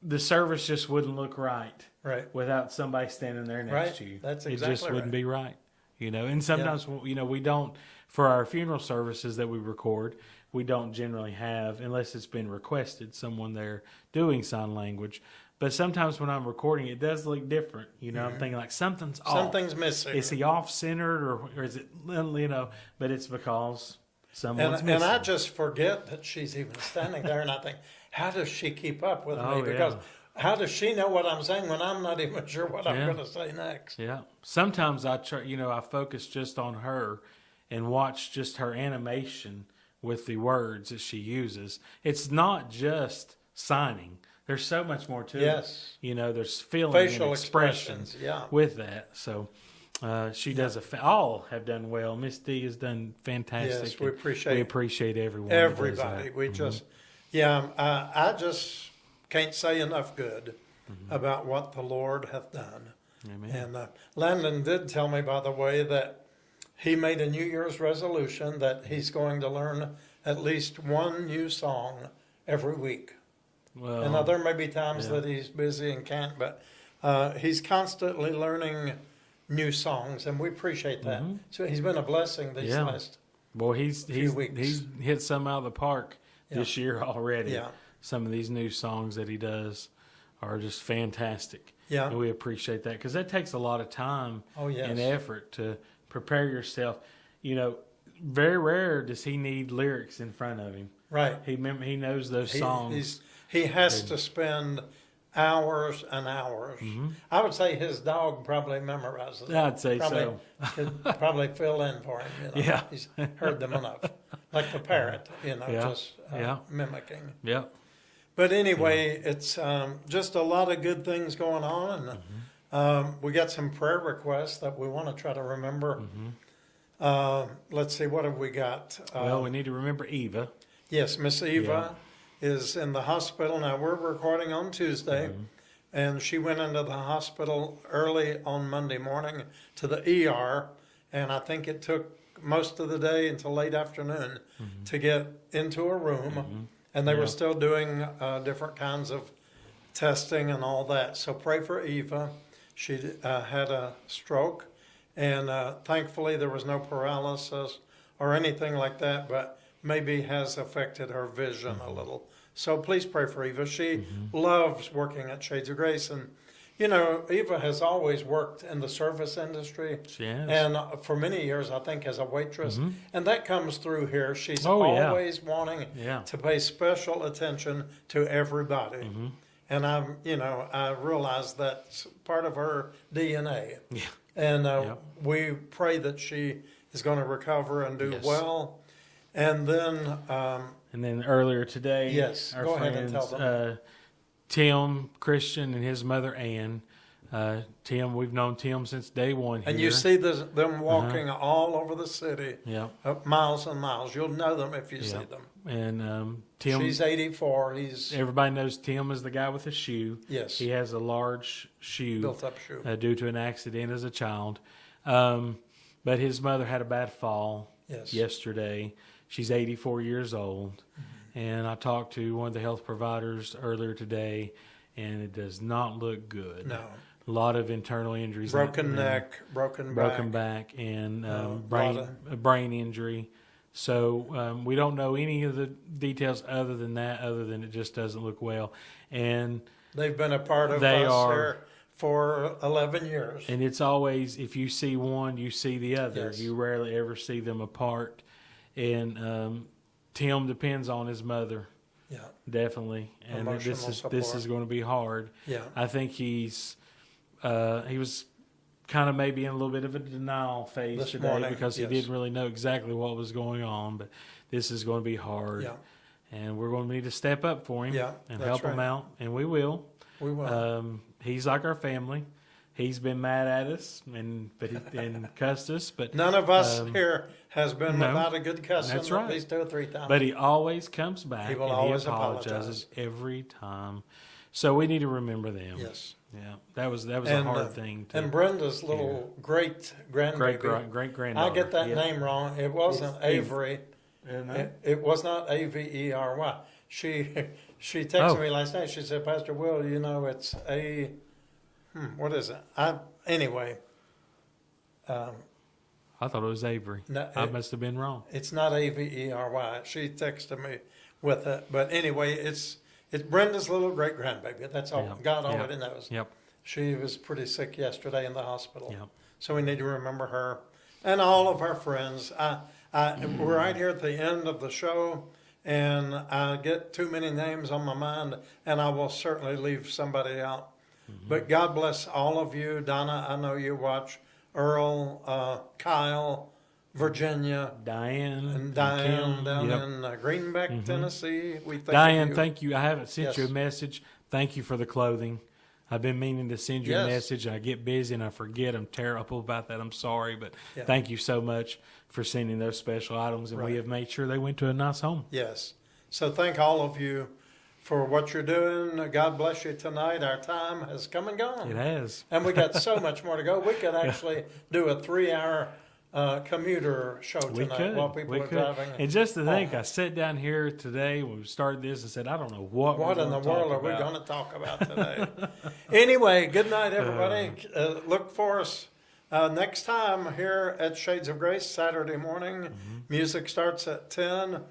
the service just wouldn't look right right, without somebody standing there next Right. to you. That's it just exactly wouldn't right. be right. And sometimes we don't, for our funeral services that we record, we don't generally have, unless it's been requested, someone there doing sign language. But sometimes when I'm recording, it does look different. I'm thinking like something's off. something's missing. Is he off centered or is it, but it's because someone's And missing. I just forget that she's even standing there, and I think, how does she keep up with Oh, me? Because yeah. how does she know what I'm saying when I'm not even sure what I'm Yeah. going to say next? Yeah. Sometimes I try, I focus just on her and watch just her animation with the words that she uses. It's not just signing. There's so much more to Yes. it. There's feeling Facial and expression expressions, yeah. with that. So she does all have done well. Miss D has done fantastic. Yes, we and appreciate we appreciate everyone. that does Everybody. that. We just, I just can't say enough good about what the Lord hath done. Amen. And Landon did tell me, by the way, that he made a New Year's resolution that he's going to learn at least one new song every week. Well, And there may be times yeah. that he's busy and can't, but he's constantly learning new songs, and we appreciate that. So he's been a blessing these Yeah. last. Well, he's weeks. hit some out of the park this year already. Yeah. Some of these new songs that he does are just fantastic. Yeah. And we appreciate that because that takes a lot of time Oh, yes. and effort to prepare yourself. Very rare does he need lyrics in front of him. Right. He knows those songs. He has to spend hours and hours. I would say his dog probably memorizes them. I'd say probably, so. Could probably fill in for him. Yeah. He's heard them enough. Like the parrot, Yeah. just mimicking. Yep. But anyway, it's just a lot of good things going on. And we got some prayer requests that we want to try to remember. Let's see, what have we got? Well, we need to remember Eva. Yes, Miss Eva is in the hospital. Now, we're recording on Tuesday, and she went into the hospital early on Monday morning to the ER, and I think it took most of the day until late afternoon to get into a room, and they were still doing different kinds of testing and all that. So pray for Eva. She had a stroke, and thankfully there was no paralysis or anything like that, but maybe has affected her vision a little. So please pray for Eva. She loves working at Shades of Grace. And, you know, Eva has always worked in the service industry. She has. And for many years, I think, as a waitress. And that comes through here. She's Oh, yeah. always wanting to pay special attention to everybody. And I realize that's part of her DNA. Yeah. And we pray that she is going to recover and do Yes. well. And then earlier today, Yes, our go friends, ahead and tell them. Tim Christian and his mother Ann. Tim, we've known Tim since day one here. and you see them walking all over the city, Yeah. miles and miles. You'll know them if you see Yeah. them. And Tim, She's 84. He's everybody knows Tim is the guy with the shoe. Yes. He has a large shoe built up shoe. due to an accident as a child. But his mother had a bad fall Yes. yesterday. She's 84 years old. And I talked to one of the health providers earlier today, and it does not look good. No. A lot of internal injuries. Broken neck, broken back, and lot brain injury. So we don't know any of the details other than it just doesn't look well. And They've been a part of They us are. here for 11 years. And it's always, if you see one, you see the other. Yes. You rarely ever see them apart. And Tim depends on his mother, Yeah. definitely. And Emotional this support. is going to be hard. Yeah. I think he was kind of maybe in a little bit of a denial phase This today morning, because he yes. didn't really know exactly what was going on. But this is going to be hard. Yeah. And we're going to need to step up for him Yeah, and that's help him right. out. And we will. We will. He's like our family. He's been mad at us and cussed us, but None of us here has been no, without a good cussing that's right. at least 2 or 3 times. but he always comes back He will and always he apologizes every time. So we need to remember them. Yes. Yeah, that was a hard thing. And Brenda's little great grandbaby. Great granddaughter. I get that name wrong. It wasn't It's Avery. It was not Avery. She texted me last night. She said, Pastor Will, you know, it's what is it? Anyway. I thought it was Avery. No, I must have been wrong. It's not Avery. She texted me with it. But anyway, it's Brenda's little great grandbaby. That's all. Yep. God Yep. already knows. Yep. She was pretty sick yesterday in the hospital. Yep. So we need to remember her and all of our friends. We're right here at the end of the show, and I get too many names on my mind, and I will certainly leave somebody out. But God bless all of you. Donna, I know you watch. Earl, Kyle, Virginia, Diane. and Diane Kim. down Yep. in Greenback, Tennessee. We thank Diane, you. thank you. I haven't sent Yes. you a message. Thank you for the clothing. I've been meaning to send you a Yes. message. I get busy and I forget. I'm terrible about that. I'm sorry, but Yeah. thank you so much for sending those special items, and we Right. have made sure they went to a nice home. Yes. So thank all of you for what you're doing. God bless you tonight. Our time has come and gone. It has. And we got so much more to go. We could actually do a 3-hour commuter show We tonight could. while people We are could. driving. And just to think, I sat down here today when we started this and said, I don't know what What we're in the gonna world talk are we about. going to talk about today? Anyway, good night, everybody. Look for us next time here at Shades of Grace, Saturday morning. Music starts at 10,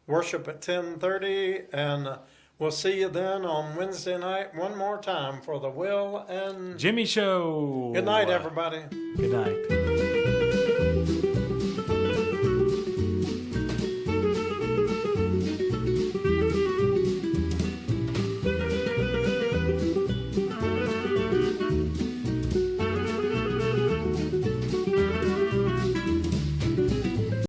worship at 10:30, and we'll see you then on Wednesday night one more time for the Will and Jimmy Show. Good night, everybody. Good night.